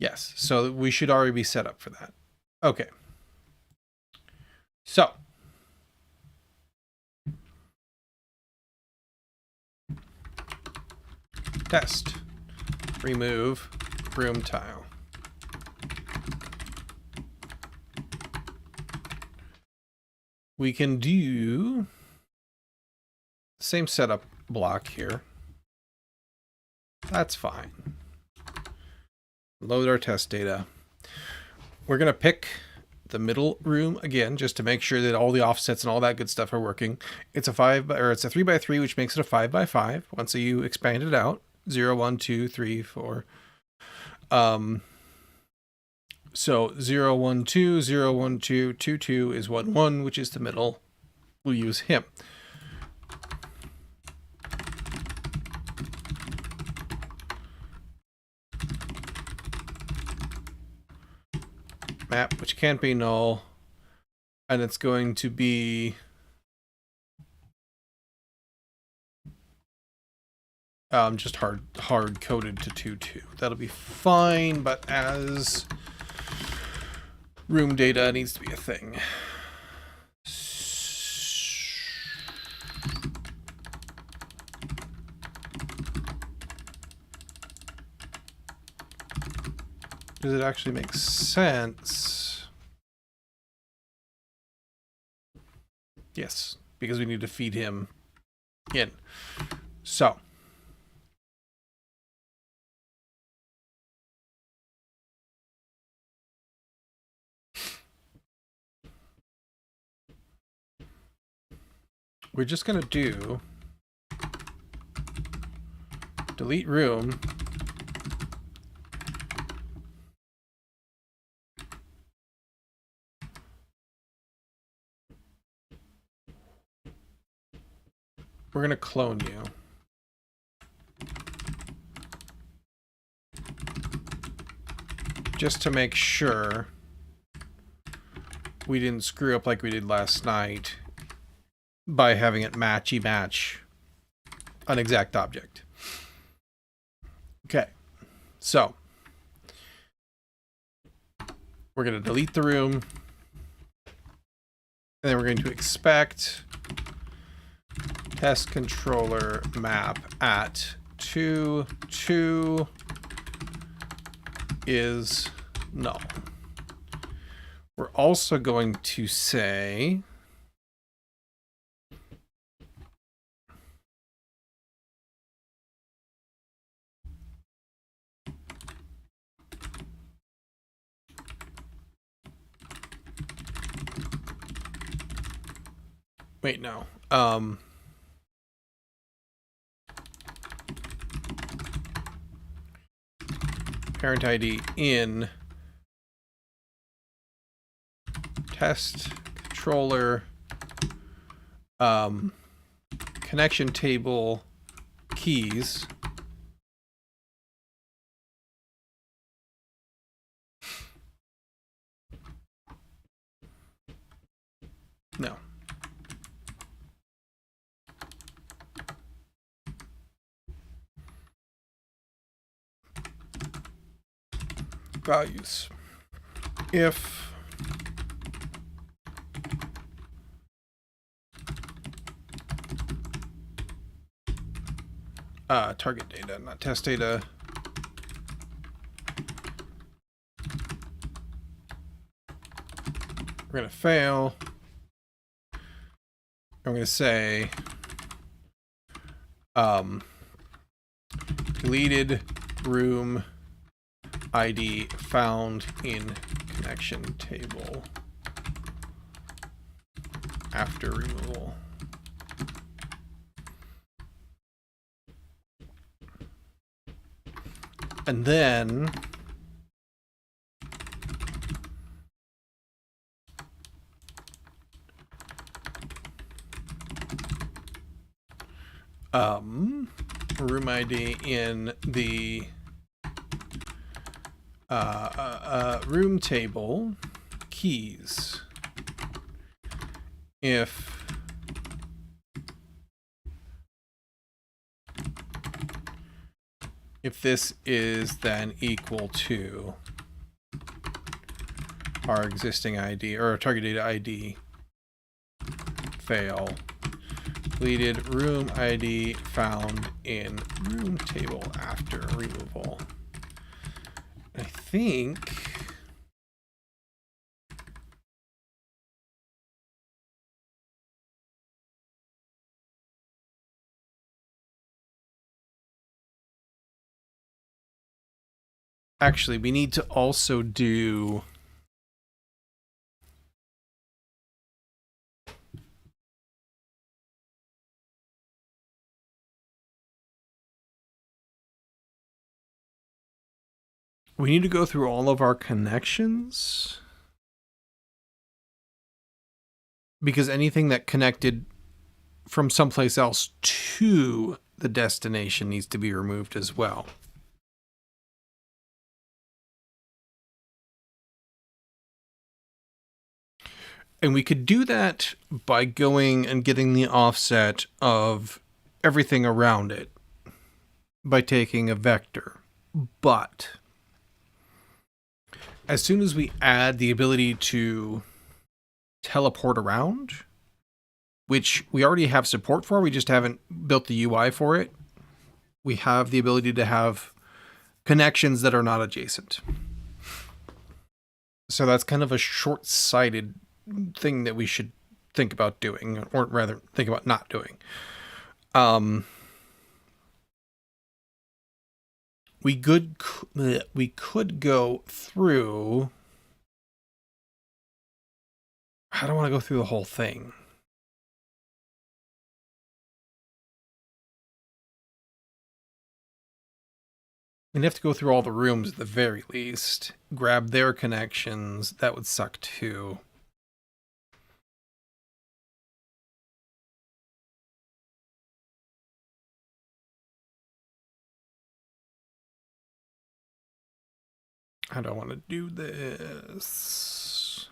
Yes, so we should already be set up for that. Okay. So test remove room tile. We can do the same setup block here. That's fine. Load our test data. We're going to pick the middle room again, just to make sure that all the offsets and all that good stuff are working. It's a 3x3, which makes it a 5x5 once you expand it out. 0, 1, 2, 3, 4. So 0, 1, 2, 0, 1, 2, 2, 2 is 1, 1, which is the middle. We'll use him. Map, which can't be null, and it's going to be just hard coded to 2.2. That'll be fine, but as room data needs to be a thing. Does it actually make sense? Yes, because we need to feed him in. So we're just going to do delete room we're going to clone you. Just to make sure we didn't screw up like we did last night by having it match an exact object. Okay, so we're going to delete the room, and then we're going to expect test controller map at 2 is null. We're also going to say wait, no. Parent ID in test controller connection table keys. No. Values. If target data, not test data. We're going to fail. I'm going to say deleted room ID found in connection table after removal. And then room ID in the room table keys. If this is then equal to our existing ID or our target data ID, fail. Deleted room ID found in room table after removal. I think actually we need to also do we need to go through all of our connections, because anything that connected from someplace else to the destination needs to be removed as well. And we could do that by going and getting the offset of everything around it by taking a vector. But as soon as we add the ability to teleport around, which we already have support for, we just haven't built the UI for it, we have the ability to have connections that are not adjacent. So that's kind of a short-sighted thing that we should think about doing, or rather think about not doing. We could go through. I don't want to go through the whole thing. We'd have to go through all the rooms at the very least. Grab their connections. That would suck too. I don't want to do this.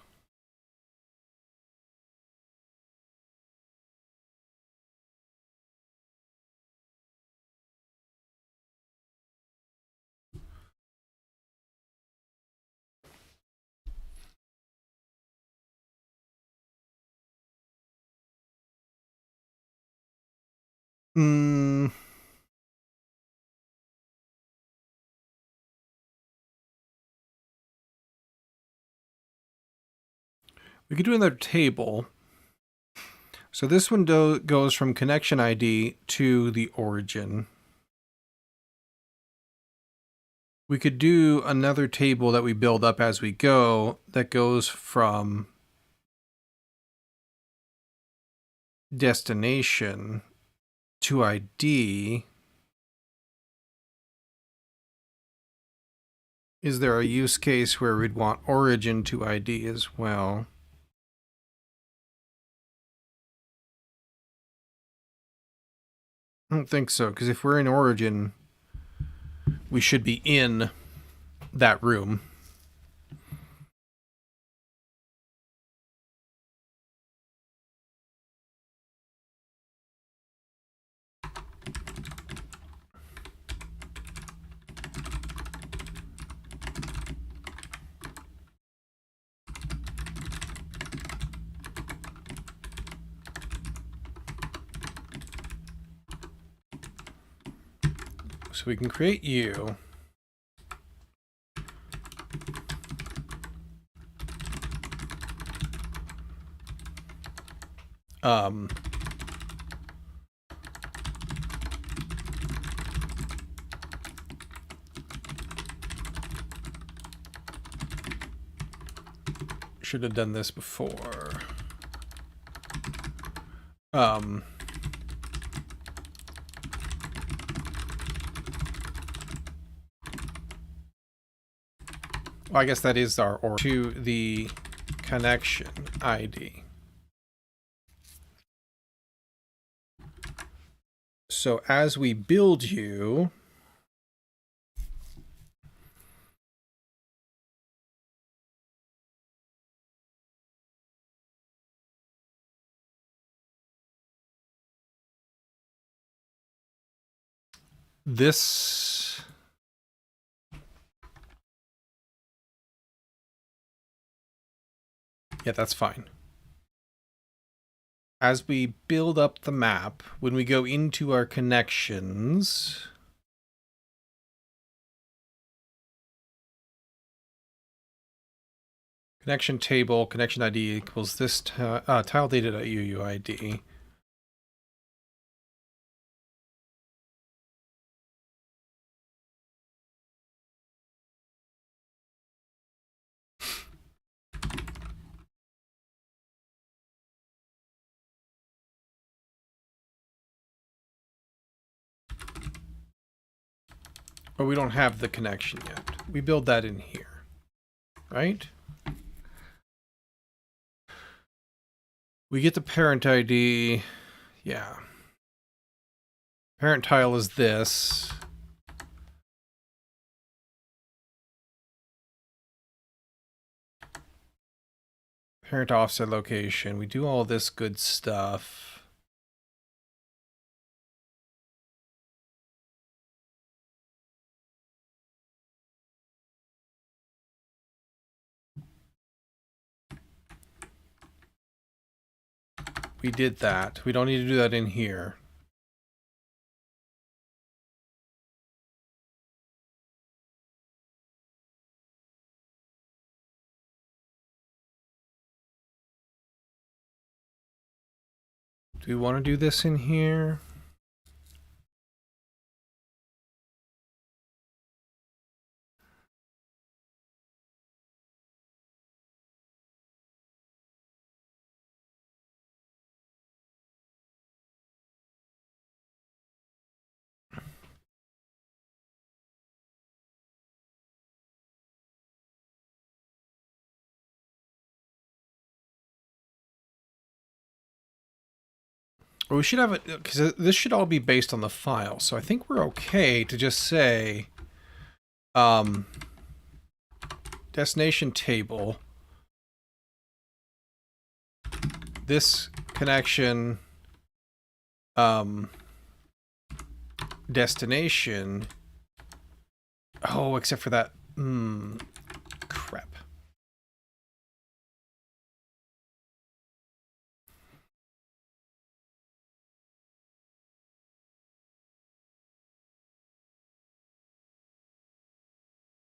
We could do another table. So this one goes from connection ID to the origin. We could do another table that we build up as we go that goes from destination to ID. Is there a use case where we'd want origin to ID as well? I don't think so, because if we're in origin, we should be in that room. So we can create you. should have done this before. Well, I guess that is our order to the connection ID. So as we build you, this yeah, that's fine. As we build up the map, when we go into our connections, connection table, connection ID equals this tile data.uuid. But we don't have the connection yet. We build that in here, right? We get the parent ID. Yeah. Parent tile is this. Parent offset location. We do all this good stuff. We did that. We don't need to do that in here. Do we want to do this in here? Or we should have it, because this should all be based on the file. So I think we're okay to just say destination table. This connection destination. Oh, except for that. Crap.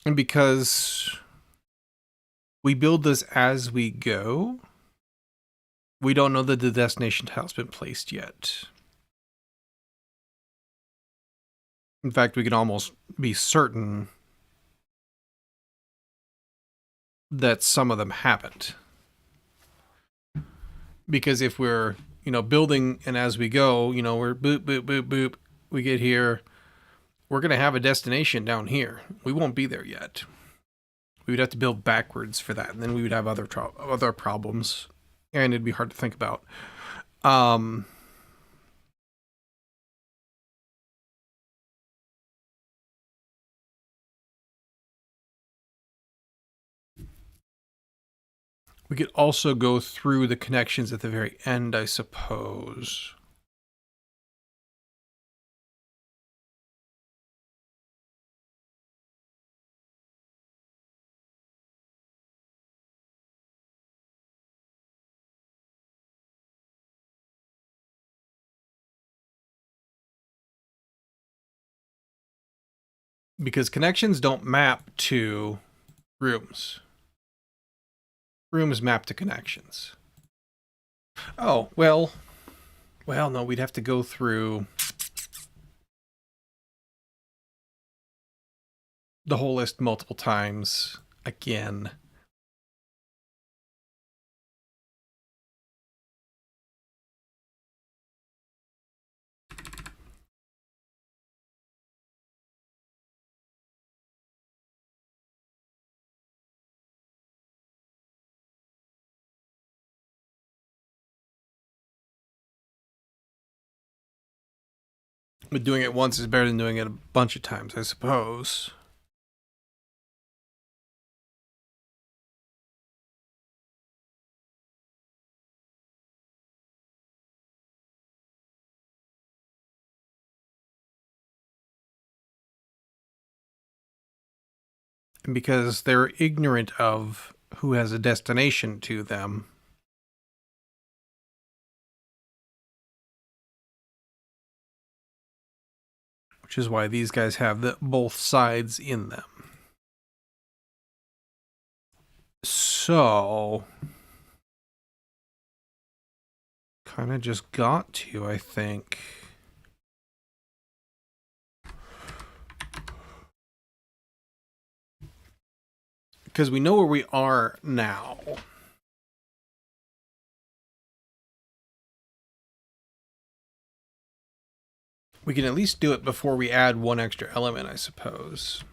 And because we build this as we go, we don't know that the destination tile's been placed yet. In fact, we can almost be certain that some of them haven't. Because if we're, building and as we go, we're boop, boop, boop, boop, we get here, we're going to have a destination down here. We won't be there yet. We would have to build backwards for that, and then we would have other problems, and it'd be hard to think about. We could also go through the connections at the very end, I suppose. Because connections don't map to rooms. Rooms map to connections. Oh, well, no, we'd have to go through the whole list multiple times again. But doing it once is better than doing it a bunch of times, I suppose. And because they're ignorant of who has a destination to them. Which is why these guys have both sides in them. So, kind of just got to, I think. Because we know where we are now. We can at least do it before we add one extra element, I suppose.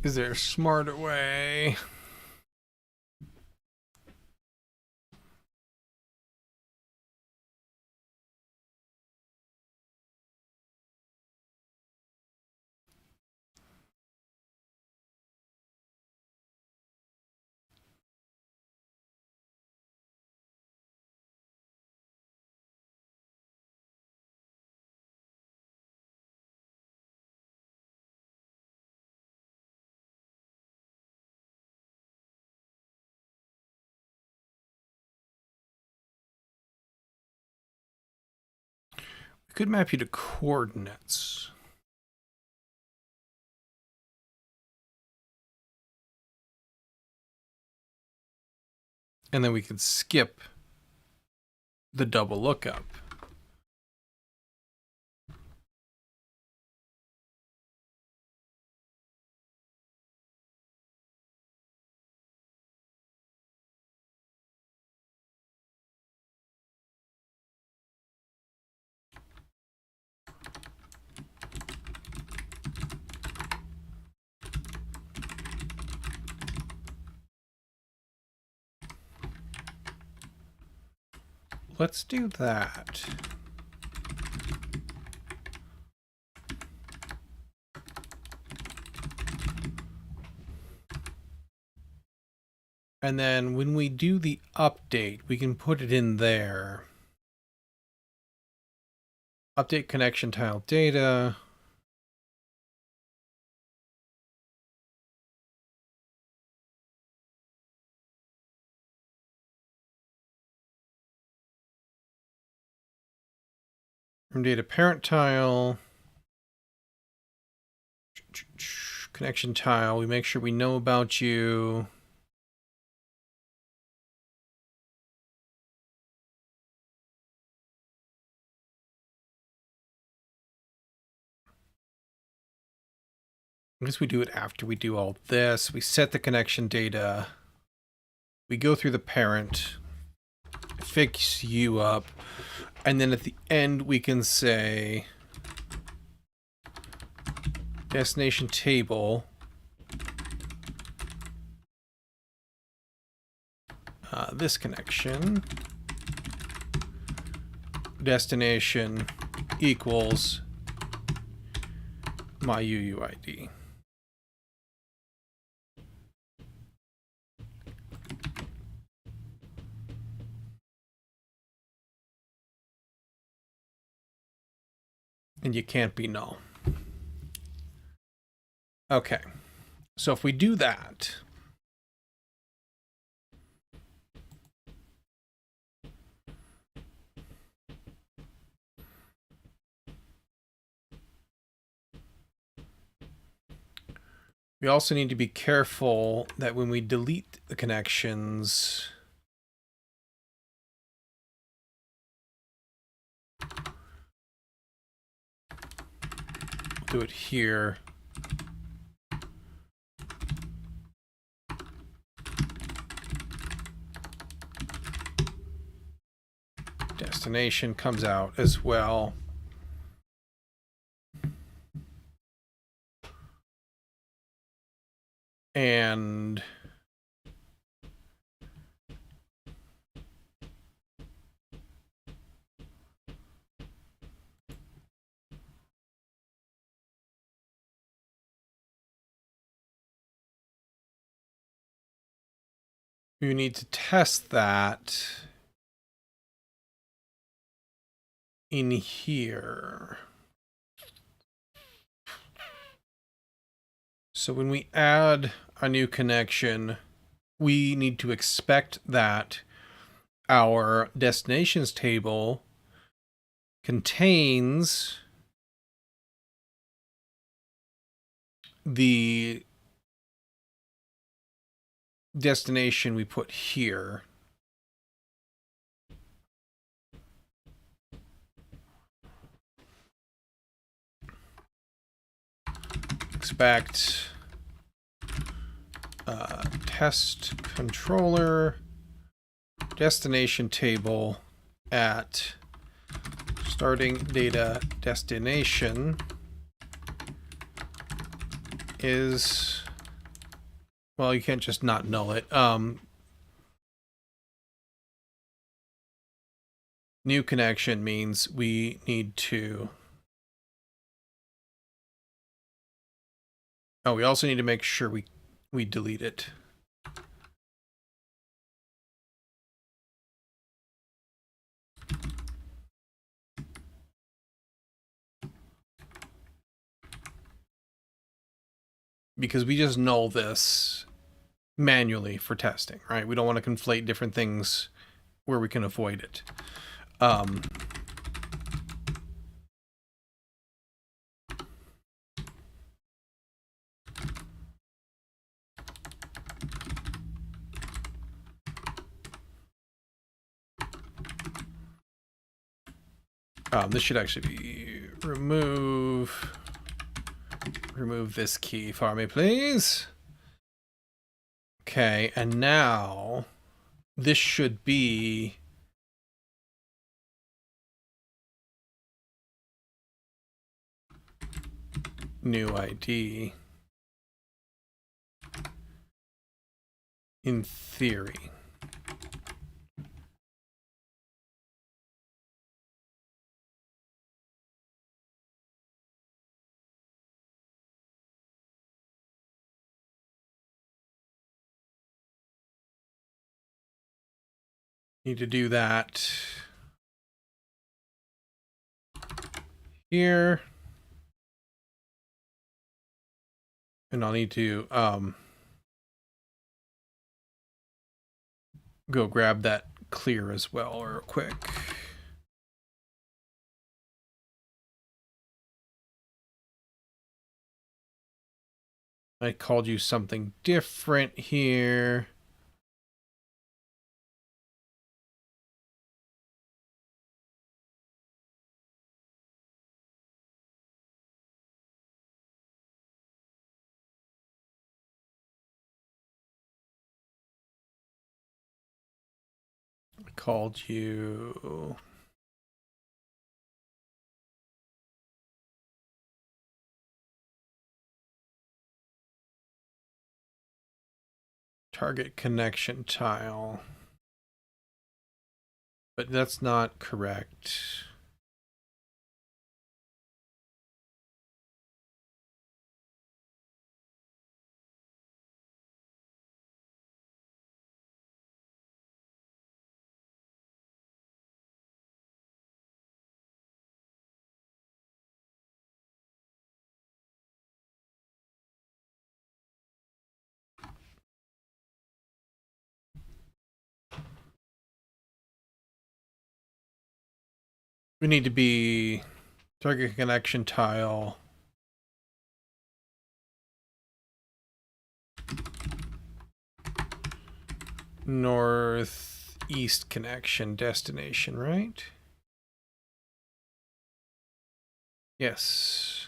Is there a smarter way? We could map you to coordinates. And then we could skip the double lookup. Let's do that. And then when we do the update, we can put it in there. Update connection tile data. From data parent tile. Connection tile. We make sure we know about you. I guess we do it after we do all this. We set the connection data. We go through the parent. Fix you up. And then at the end, we can say destination table. This connection. Destination equals my UUID. And you can't be null. Okay. So if we do that, We also need to be careful that when we delete the connections, do it here. Destination comes out as well. And you need to test that in here. So when we add a new connection, we need to expect that our destinations table contains the destination we put here. Expect test controller destination table at starting data destination is, well, you can't just not null it. New connection means we need to, oh, we also need to make sure we delete it. Because we just null this manually for testing, right? We don't want to conflate different things where we can avoid it. This should actually be remove this key for me, please. Okay, and now this should be new ID in theory. Need to do that here. And I'll need to go grab that clear as well real quick. I called you something different here. I called you target connection tile. But that's not correct. We need to be target connection tile northeast connection destination, right? Yes.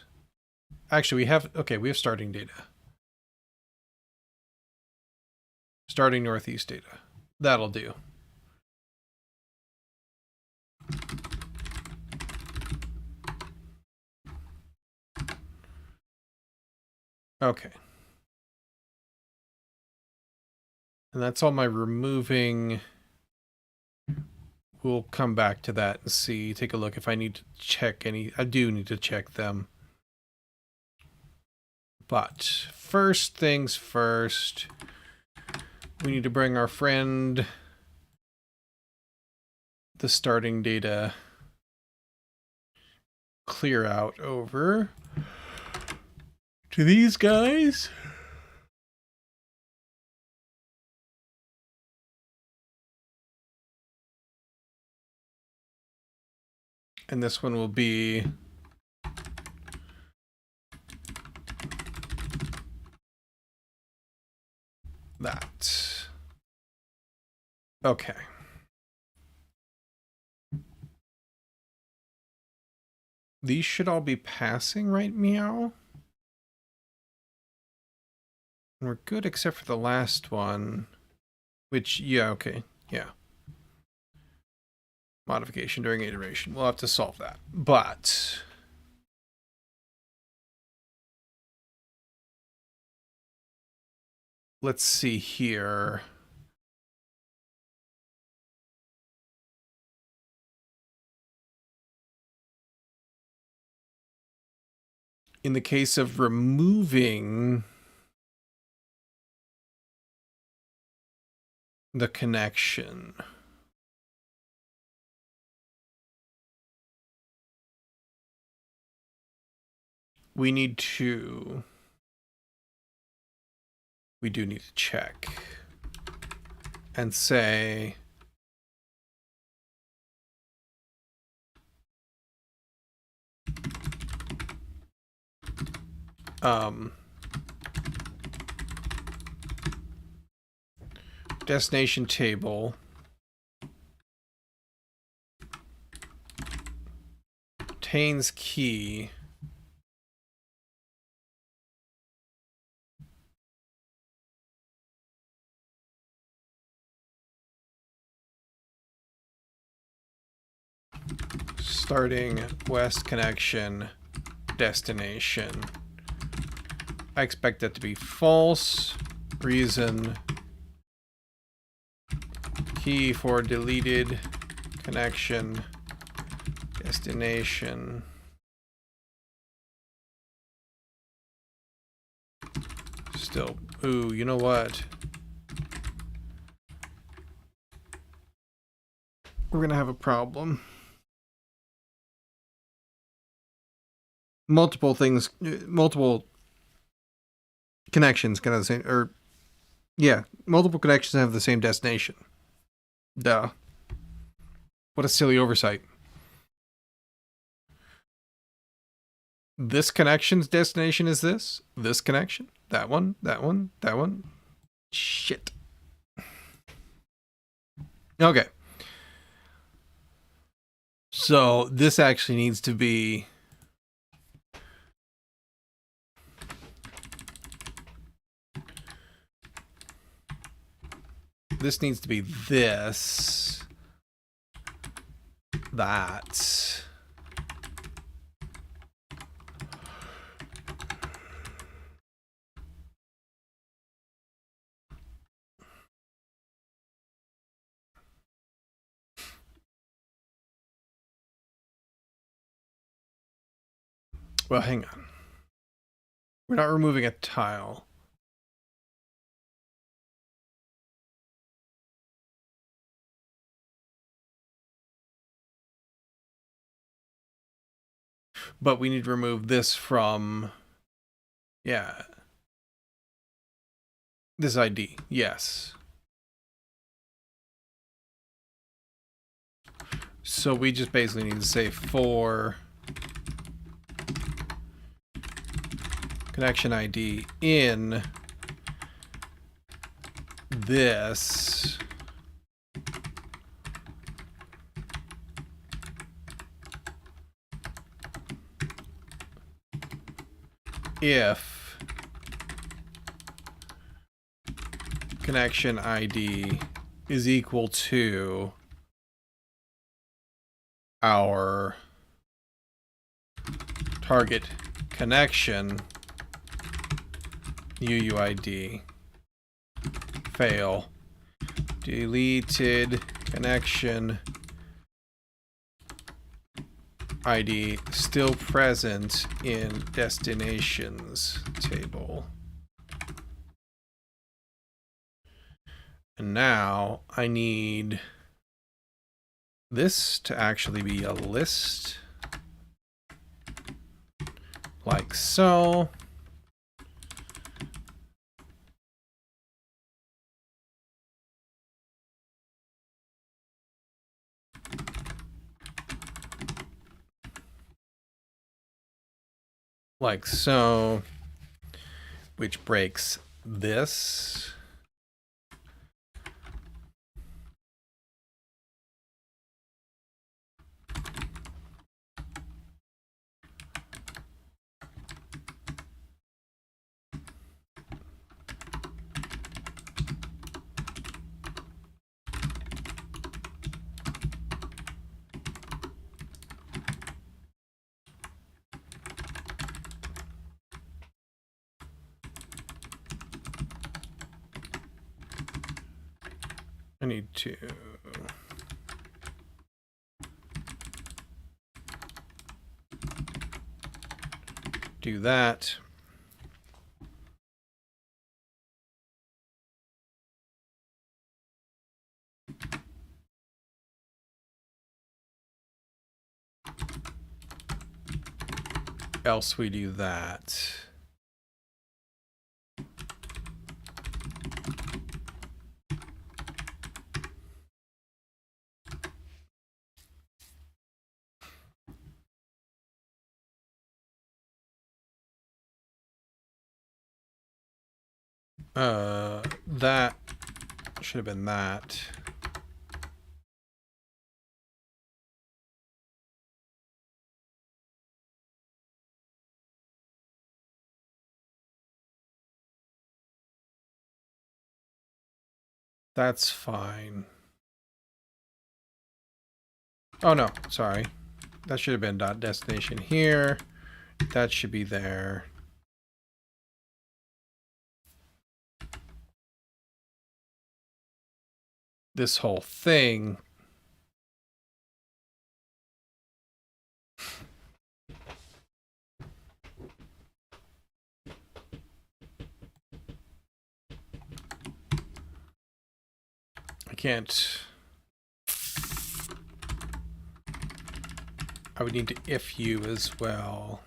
Actually, we have starting data. Starting northeast data. That'll do. Okay. And that's all my removing. We'll come back to that and see, take a look if I need to check any. I do need to check them. But first things first, we need to bring our friend the starting data clear out over to these guys. And this one will be that. Okay. These should all be passing, right, Meow? And we're good except for the last one, which, yeah, okay, yeah. Modification during iteration. We'll have to solve that. But let's see here. In the case of removing the connection, we do need to check and say destination table contains key starting west connection destination. I expect that to be false. Reason key for deleted connection destination. Still, ooh, you know what? We're gonna have a problem. Multiple things, multiple connections kind of the same, or yeah, multiple connections have the same destination. Duh. What a silly oversight. This connection's destination is this. This connection. That one. That one. That one. Shit. Okay. So this actually needs to be this, that. Well, hang on. We're not removing a tile. But we need to remove this from, yeah, this ID, yes. So we just basically need to say for connection ID in this if connection ID is equal to our target connection UUID. Fail. Deleted connection ID still present in destinations table. And now I need this to actually be a list, like so. Like so, which breaks this. I need to do that. Else we do that. That should have been that. That's fine. Oh no, sorry. That should have been dot destination here. That should be there. This whole thing. I can't. I would need to if you as well.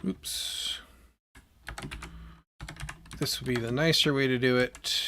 Oops. This would be the nicer way to do it.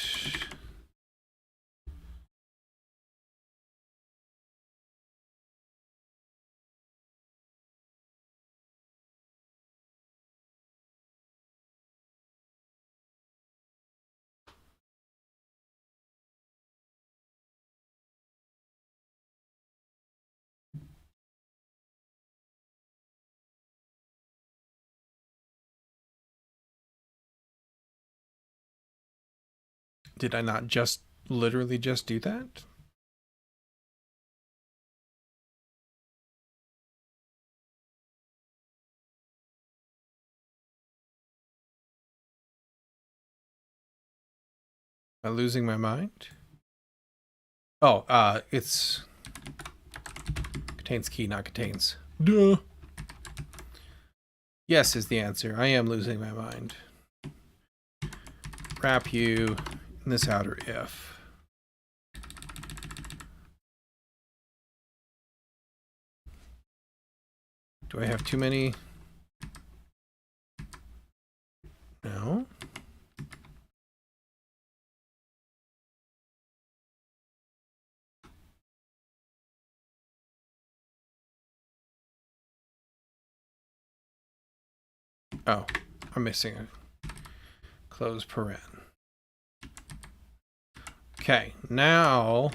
Did I not just literally just do that? Am I losing my mind? Oh, it's contains key, not contains. Duh. Yes is the answer. I am losing my mind. Wrap you in this outer if. Do I have too many? No. Oh, I'm missing a close paren. Okay, now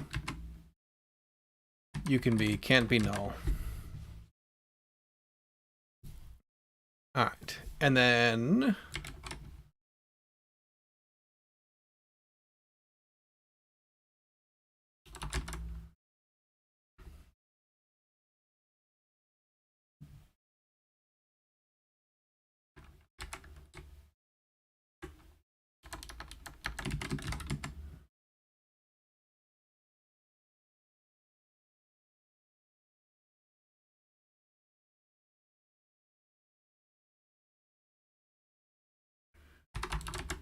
you can't be null. All right, and then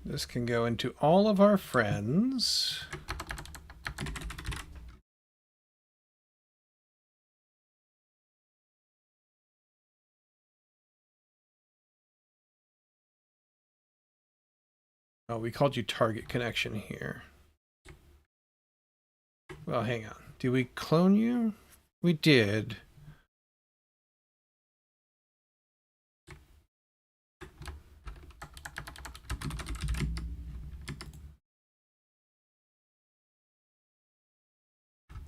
this can go into all of our friends. Oh, we called you target connection here. Well, hang on. Did we clone you? We did.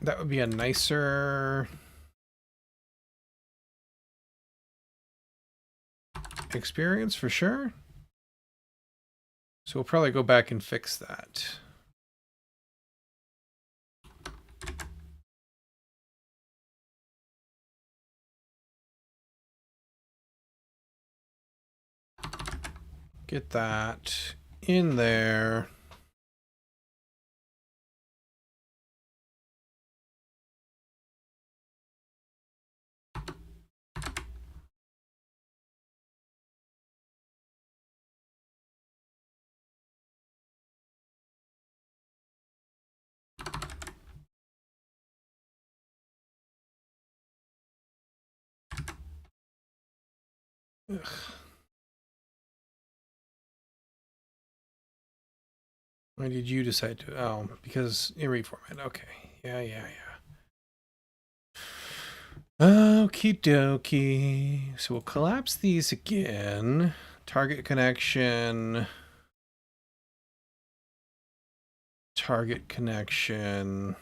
That would be a nicer experience for sure. So we'll probably go back and fix that. Get that in there. Ugh. Why did you decide to? Oh, because in reformat. Okay. Yeah. Okie dokie. So we'll collapse these again. Target connection. Target connection.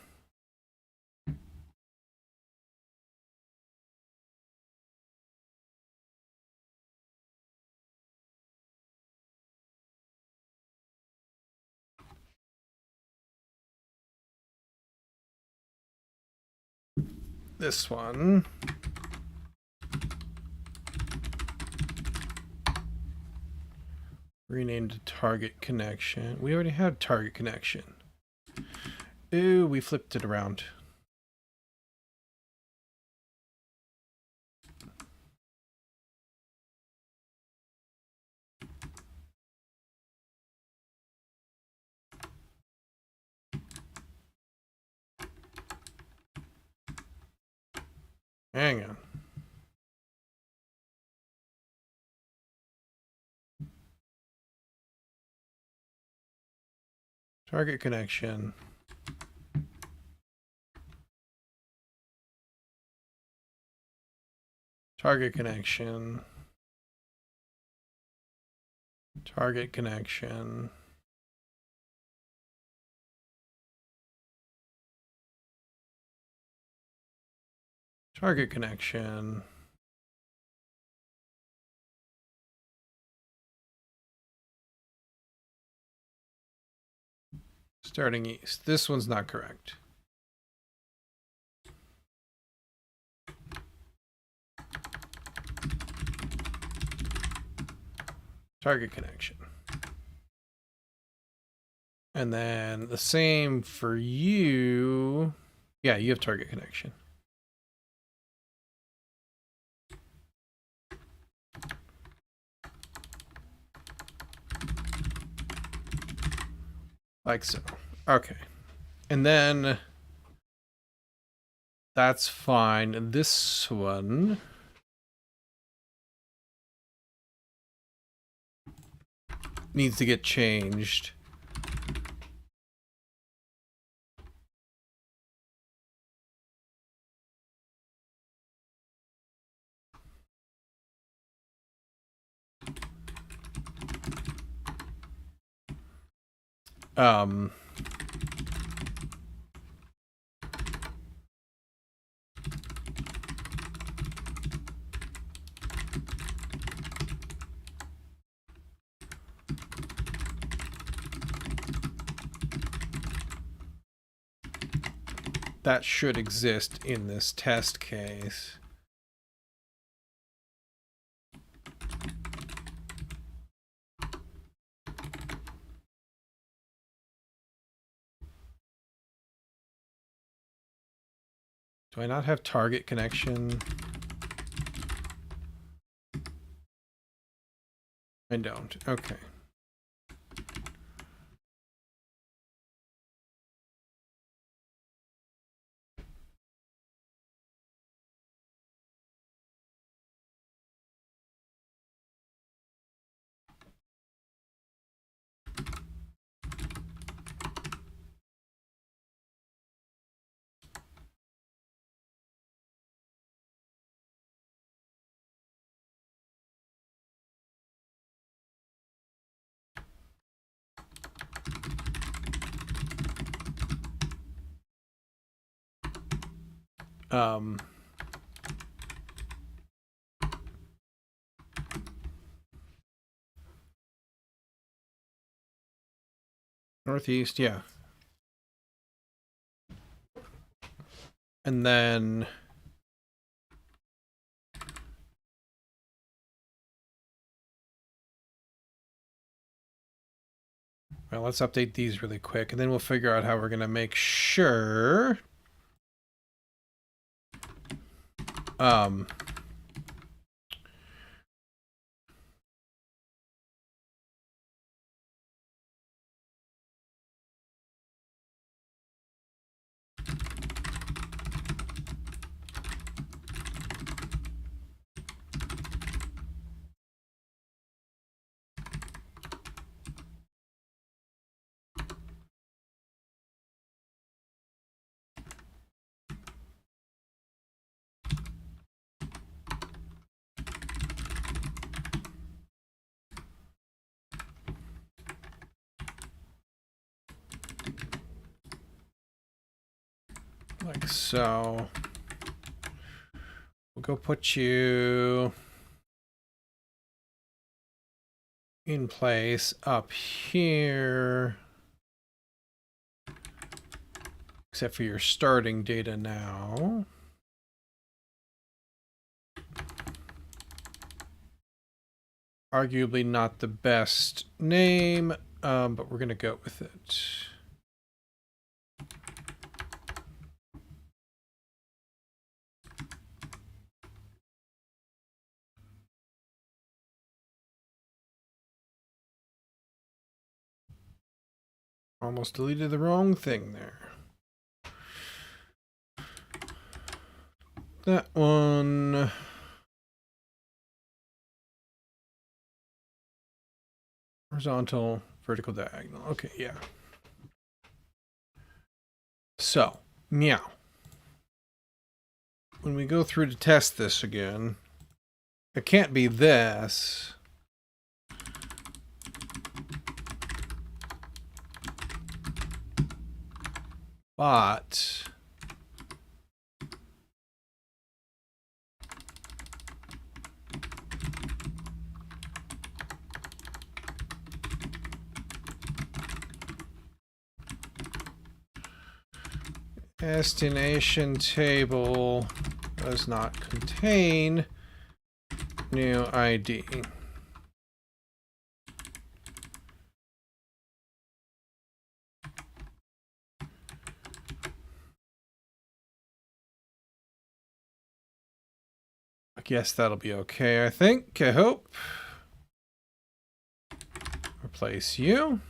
This one. Renamed to target connection. We already had target connection. Ooh, we flipped it around. Hang on. Target connection. Target connection. Target connection. Target connection. Starting east. This one's not correct. Target connection. And then the same for you. Yeah, you have target connection. Like so. Okay. And then that's fine. This one needs to get changed. Um, that should exist in this test case. Do I not have target connection? I don't. Okay. Northeast, yeah. And then well, let's update these really quick, and then we'll figure out how we're going to make sure like so. We'll go put you in place up here, except for your starting data now. Arguably not the best name, but we're going to go with it. Almost deleted the wrong thing there. That one. Horizontal, vertical, diagonal. Okay, yeah. So, meow. When we go through to test this again, it can't be this. But destination table does not contain new ID. I guess that'll be okay, I think. I hope. Replace you.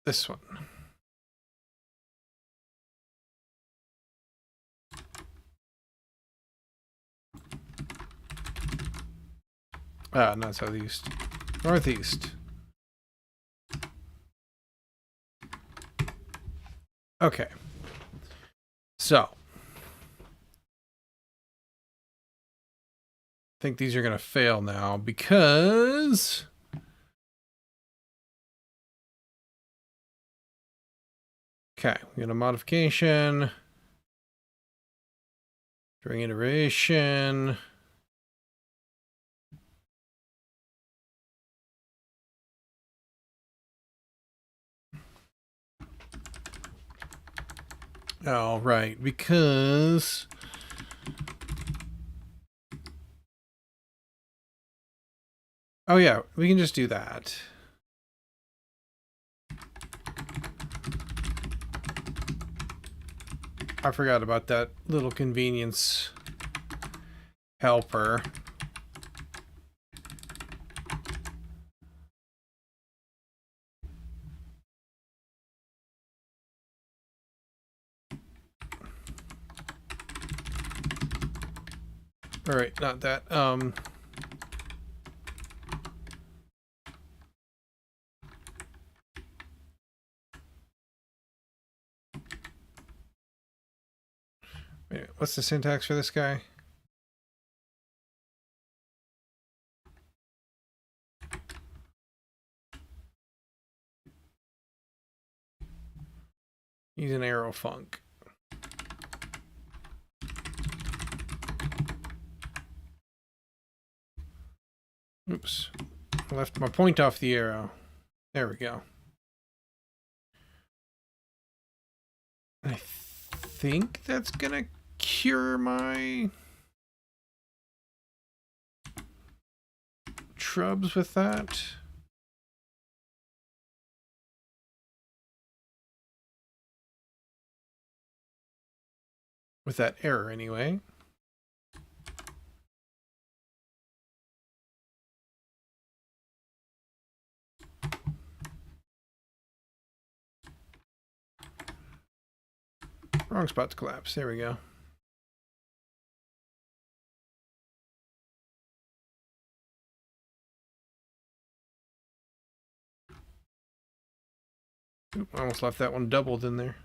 this one. Not southeast. Northeast. Okay. So. I think these are going to fail now because... Okay, we got a modification. During iteration. Oh, right, because... Oh, yeah, we can just do that. I forgot about that little convenience helper. All right, not that. Wait, what's the syntax for this guy? He's an arrow funk. Oops. I left my point off the arrow. There we go. I think that's gonna cure my shrubs with that. With that error, anyway. Wrong spot to collapse. There we go. Oop, I almost left that one doubled in there.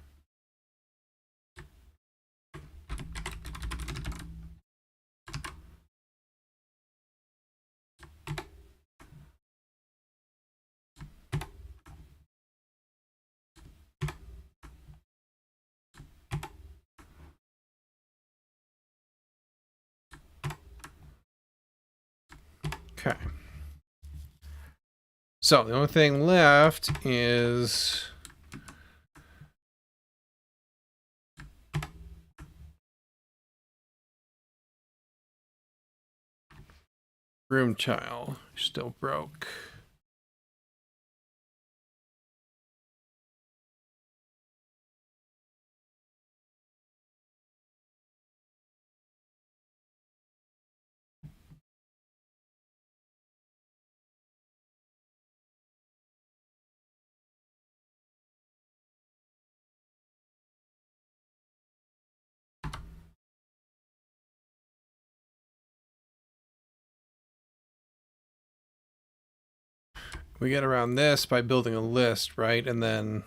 Okay. So the only thing left is room tile. Still broke. We get around this by building a list, right? And then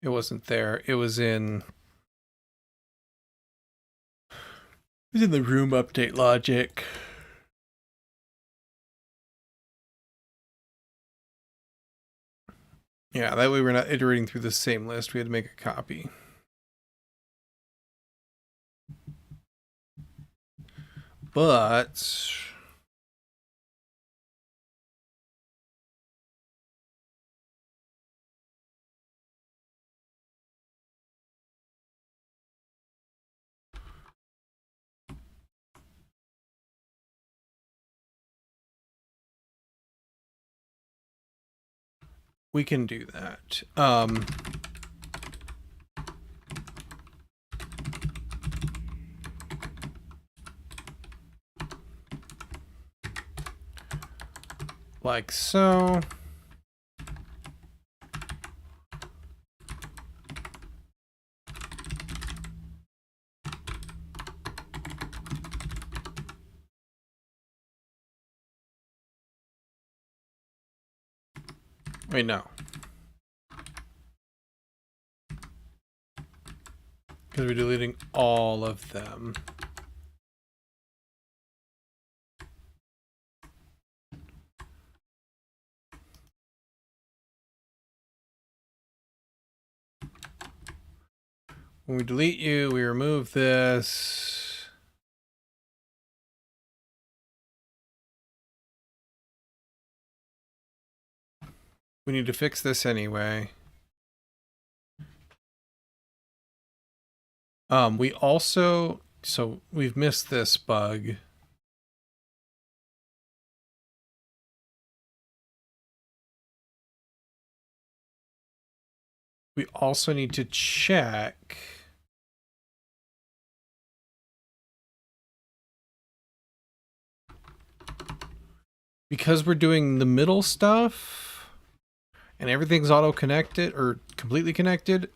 it wasn't there. It was in the room update logic. Yeah, that way we're not iterating through the same list. We had to make a copy. But we can do that. like so. Wait, no. Because we're deleting all of them. When we delete you, we remove this. We need to fix this anyway. We also, so we've missed this bug. We also need to check because we're doing the middle stuff and everything's auto connected or completely connected.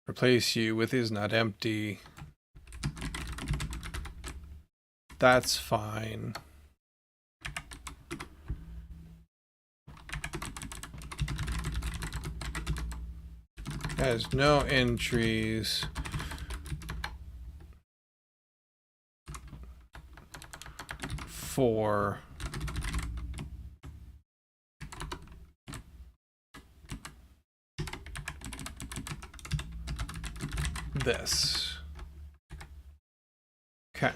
Replace you with is not empty. That's fine. Has no entries. For this. Okay.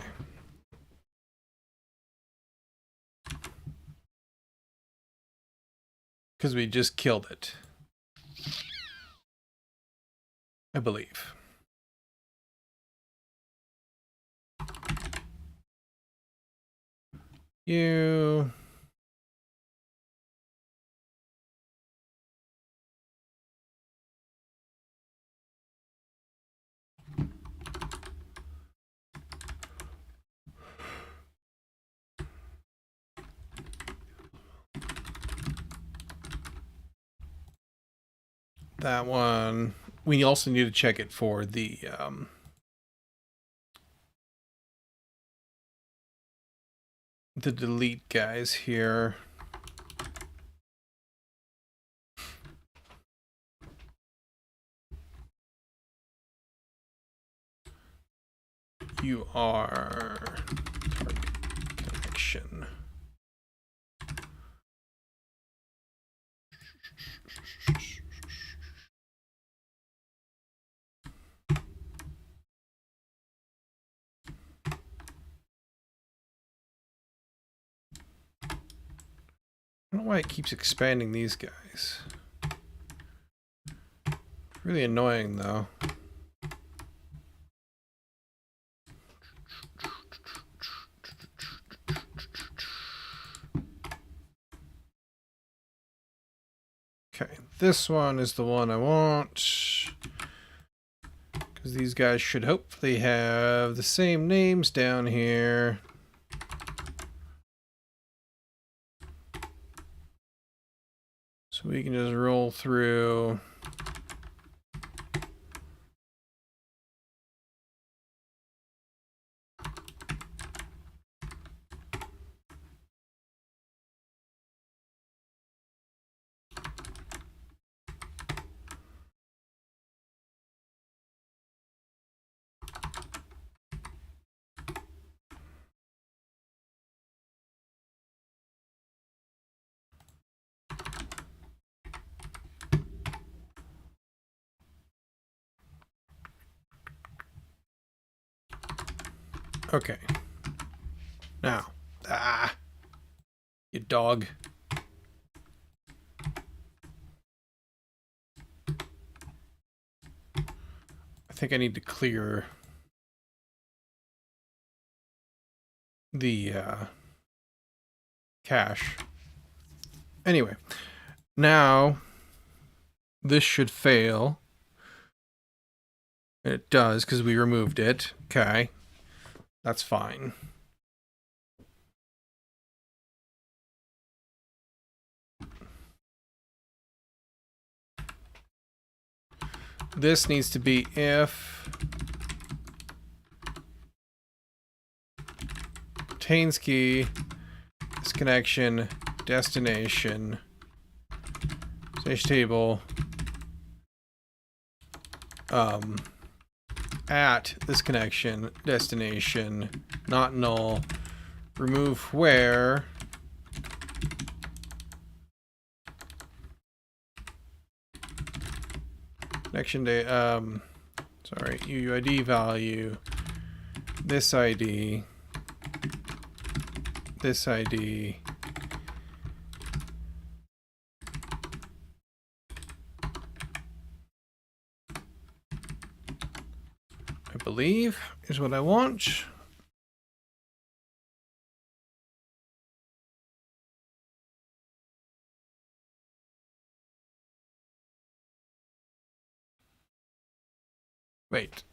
Because we just killed it. I believe. You. That one. We also need to check it for the delete guys here. You are target connection. I don't know why it keeps expanding these guys. Really annoying though. Okay, this one is the one I want. Because these guys should hopefully have the same names down here. So we can just roll through. Okay. Now, You dog. I think I need to clear the cache. Anyway, now this should fail. It does because we removed it. Okay, that's fine. This needs to be if contains key, disconnection, destination, station table, at this connection, destination, not null, remove where, connection day, sorry, UUID value, this ID, this ID, I believe is what I want. Wait.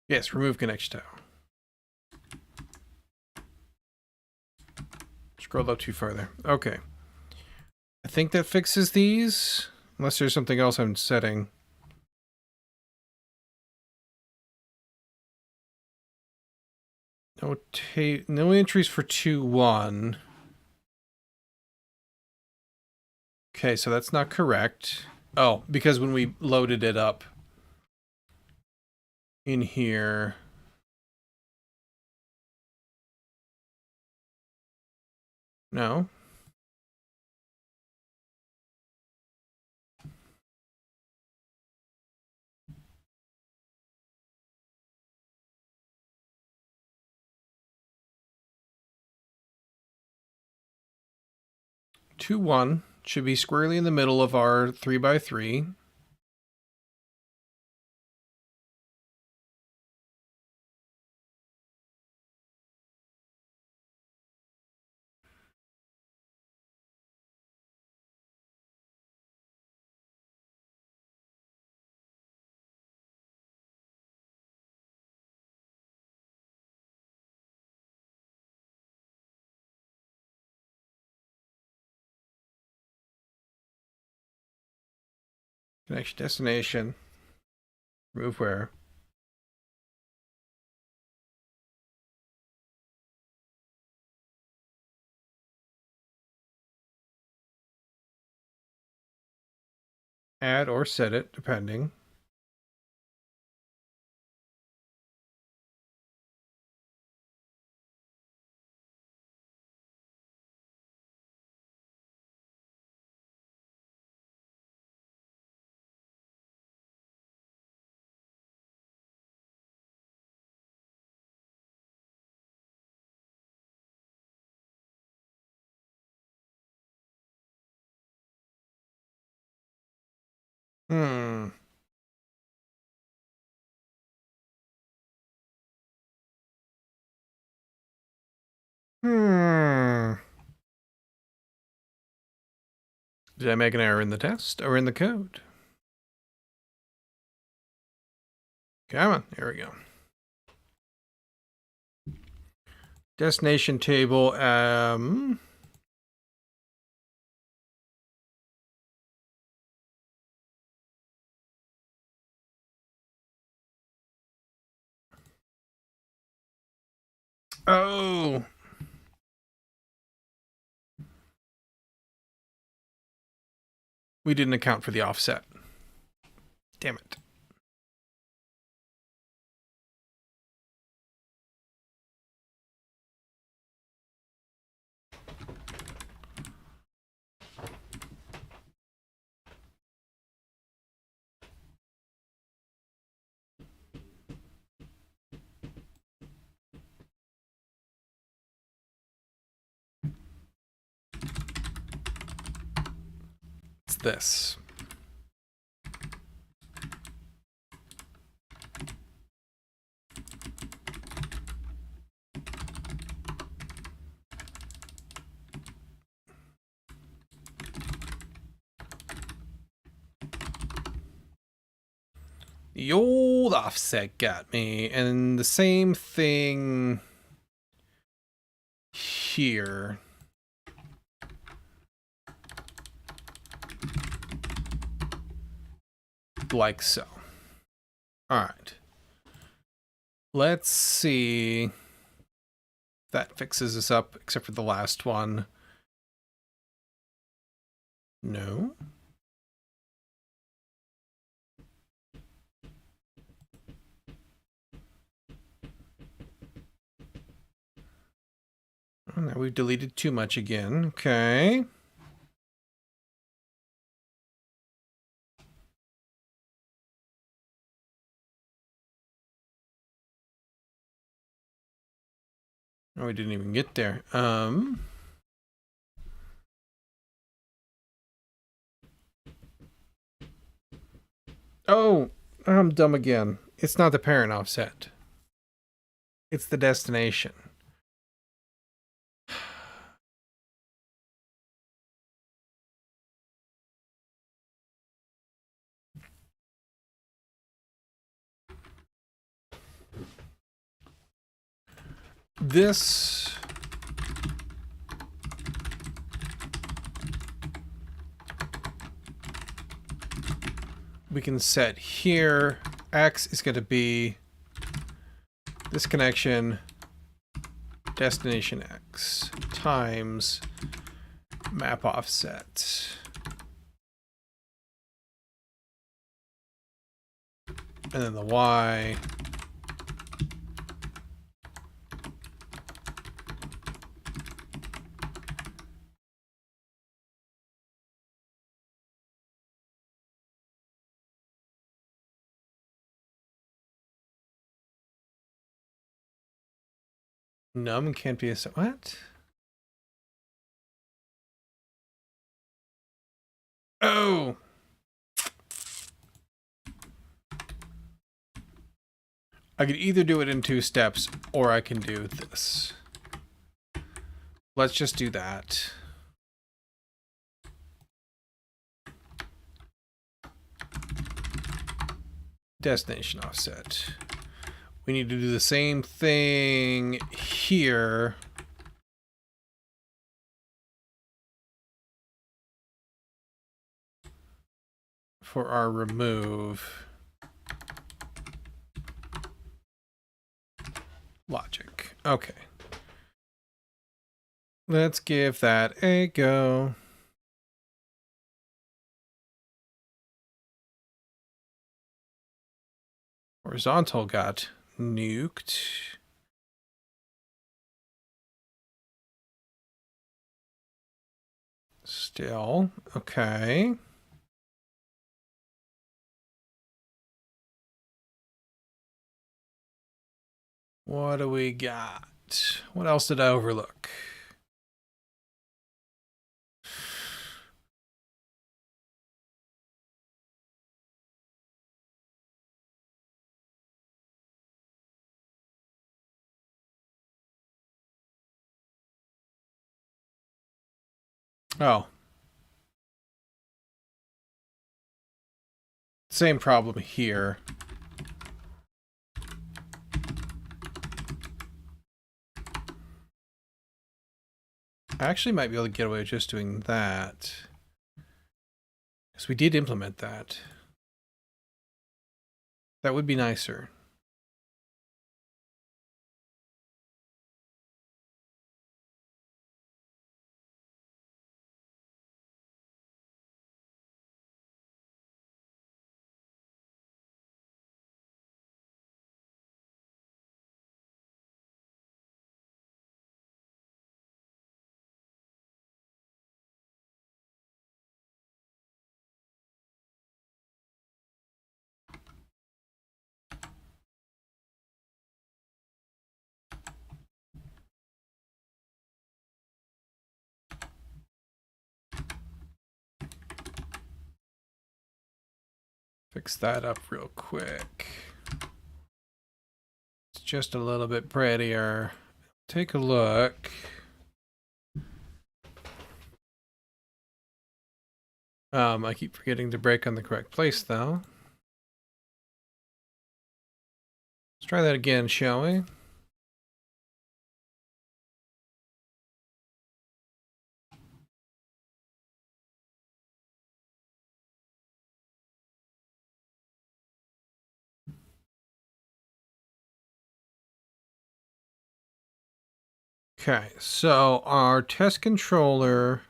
Yes, remove connection tower. Scroll up too further. Okay. I think that fixes these, unless there's something else I'm setting. No entries for 2.1. Okay, so that's not correct. Oh, because when we loaded it up in here, no. Two one should be squarely in the middle of our 3x3. Connection destination. Remove where. Add or set it, depending. Hmm. Did I make an error in the test or in the code? Come on, there we go. Destination table, oh. We didn't account for the offset. Damn it. It's this. The old offset got me, and the same thing here. Like so. All right. Let's see if that fixes us up, except for the last one. No. Oh, now we've deleted too much again. Okay. Oh, we didn't even get there. Oh, I'm dumb again. It's not the parent offset. It's the destination. This we can set here. X is going to be this connection, destination X times map offset. And then the Y num can't be a what? Oh, I could either do it in 2 steps or I can do this. Let's just do that. Destination offset. We need to do the same thing here. For our remove logic. Okay. Let's give that a go. Horizontal got nuked. Still, okay. What do we got? What else did I overlook? Oh. Same problem here. I actually might be able to get away with just doing that. Because we did implement that. That would be nicer. Fix that up real quick. It's just a little bit prettier. Take a look. I keep forgetting to break on the correct place, though. Let's try that again, shall we? Okay, so our test controller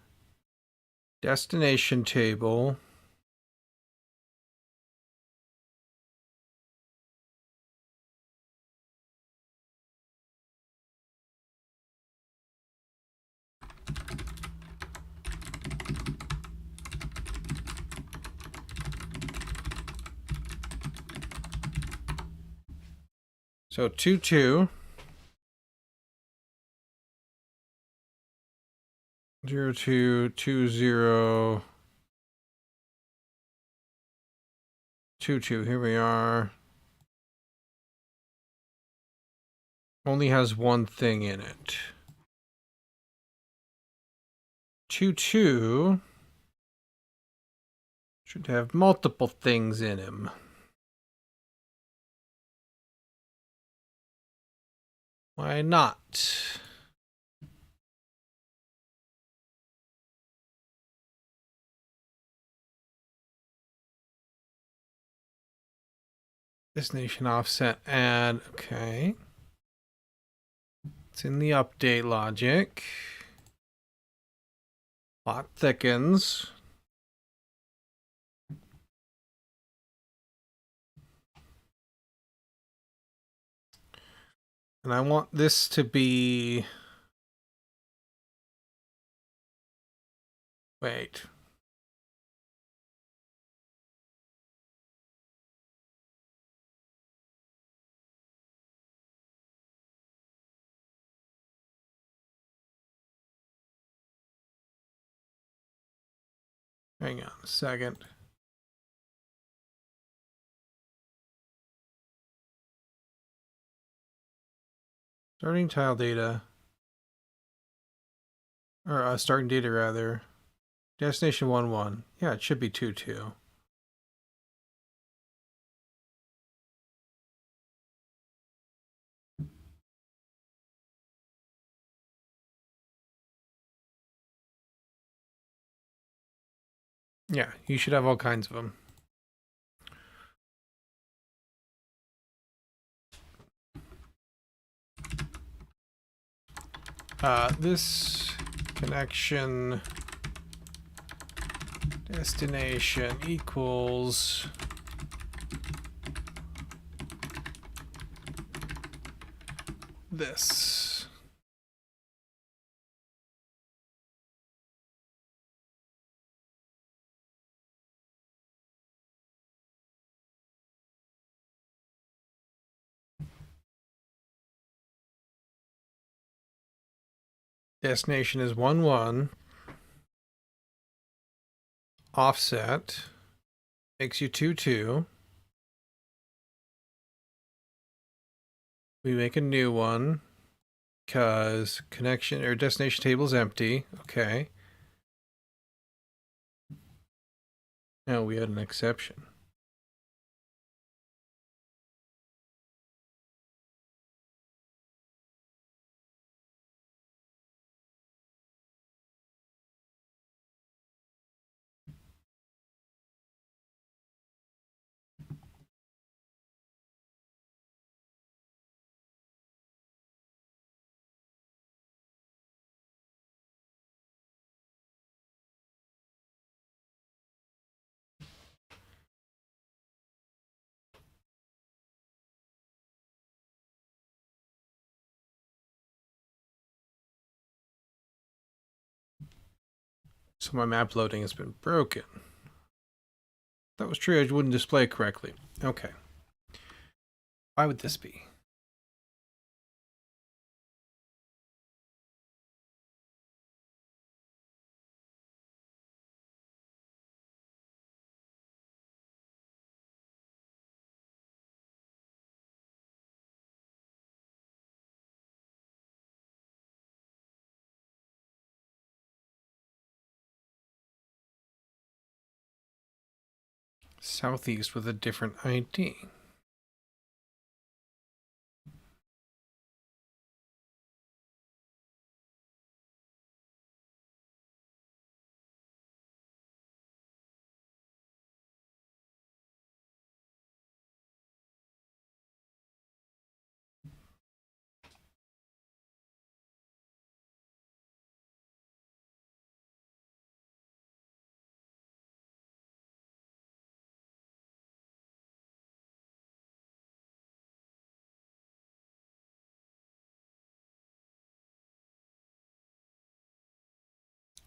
destination table. So 22 0220 22. Here we are. Only has one thing in it. 22 should have multiple things in him. Why not? Destination offset add. Okay. It's in the update logic. Plot thickens. And I want this to be... Wait. Hang on a second. Starting tile data. Or starting data rather. Destination 1-1. Yeah, it should be 2-2. Yeah, you should have all kinds of them. This connection destination equals this. Destination is 1-1. Offset makes you 2-2. We make a new one because connection or destination table is empty. Okay. Now we had an exception. So my map loading has been broken. That was true. I wouldn't display it correctly. Okay. Why would this be? southeast with a different ID.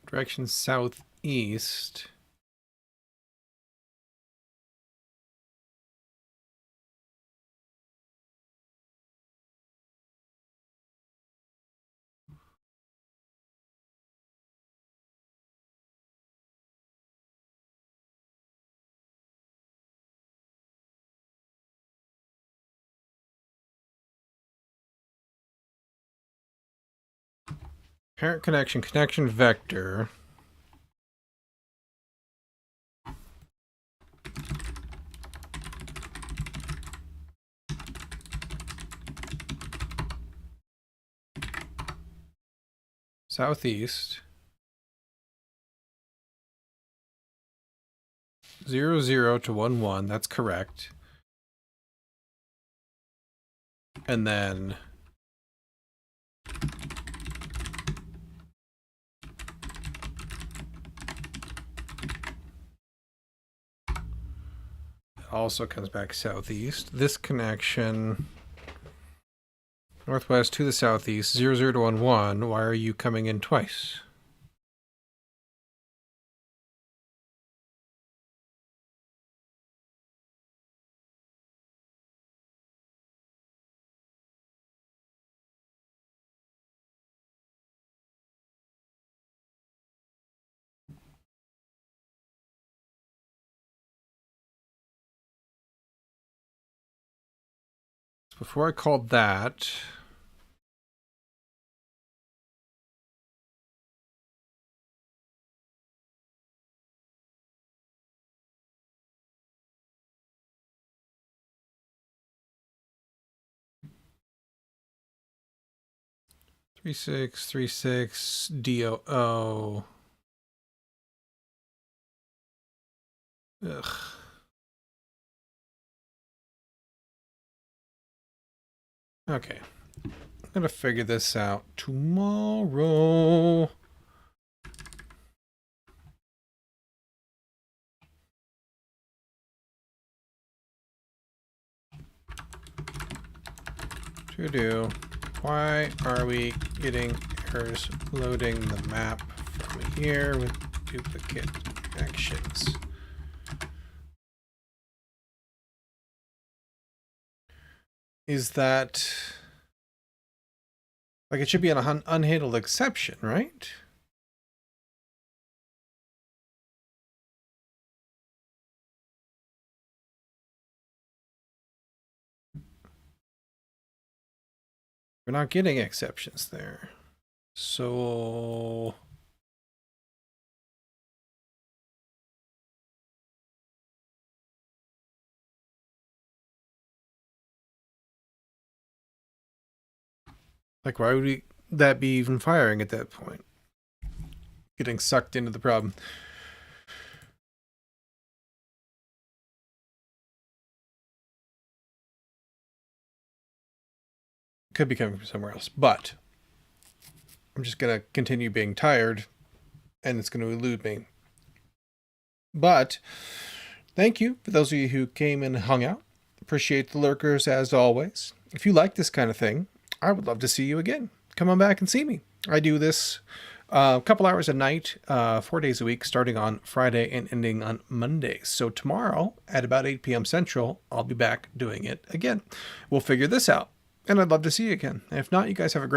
Direction southeast. Parent connection vector. Southeast. 0, 0 to 1, 1. That's correct. And then it also comes back southeast. This connection northwest to the southeast, 0, 0 to 1, 1. Why are you coming in twice? Before I called that, three six DOO. Ugh. Okay. I'm gonna figure this out tomorrow. To do. Why are we getting errors loading the map from here with duplicate actions? Is that like it should be an unhandled exception, right? We're not getting exceptions there. So like why would that be even firing at that point? Getting sucked into the problem. Could be coming from somewhere else, but I'm just going to continue being tired and it's going to elude me. But thank you for those of you who came and hung out. Appreciate the lurkers as always. If you like this kind of thing, I would love to see you again. Come on back and see me. I do this a couple hours a night, 4 days a week, starting on Friday and ending on Monday. So tomorrow at about 8 p.m. Central, I'll be back doing it again. We'll figure this out. And I'd love to see you again. And if not, you guys have a great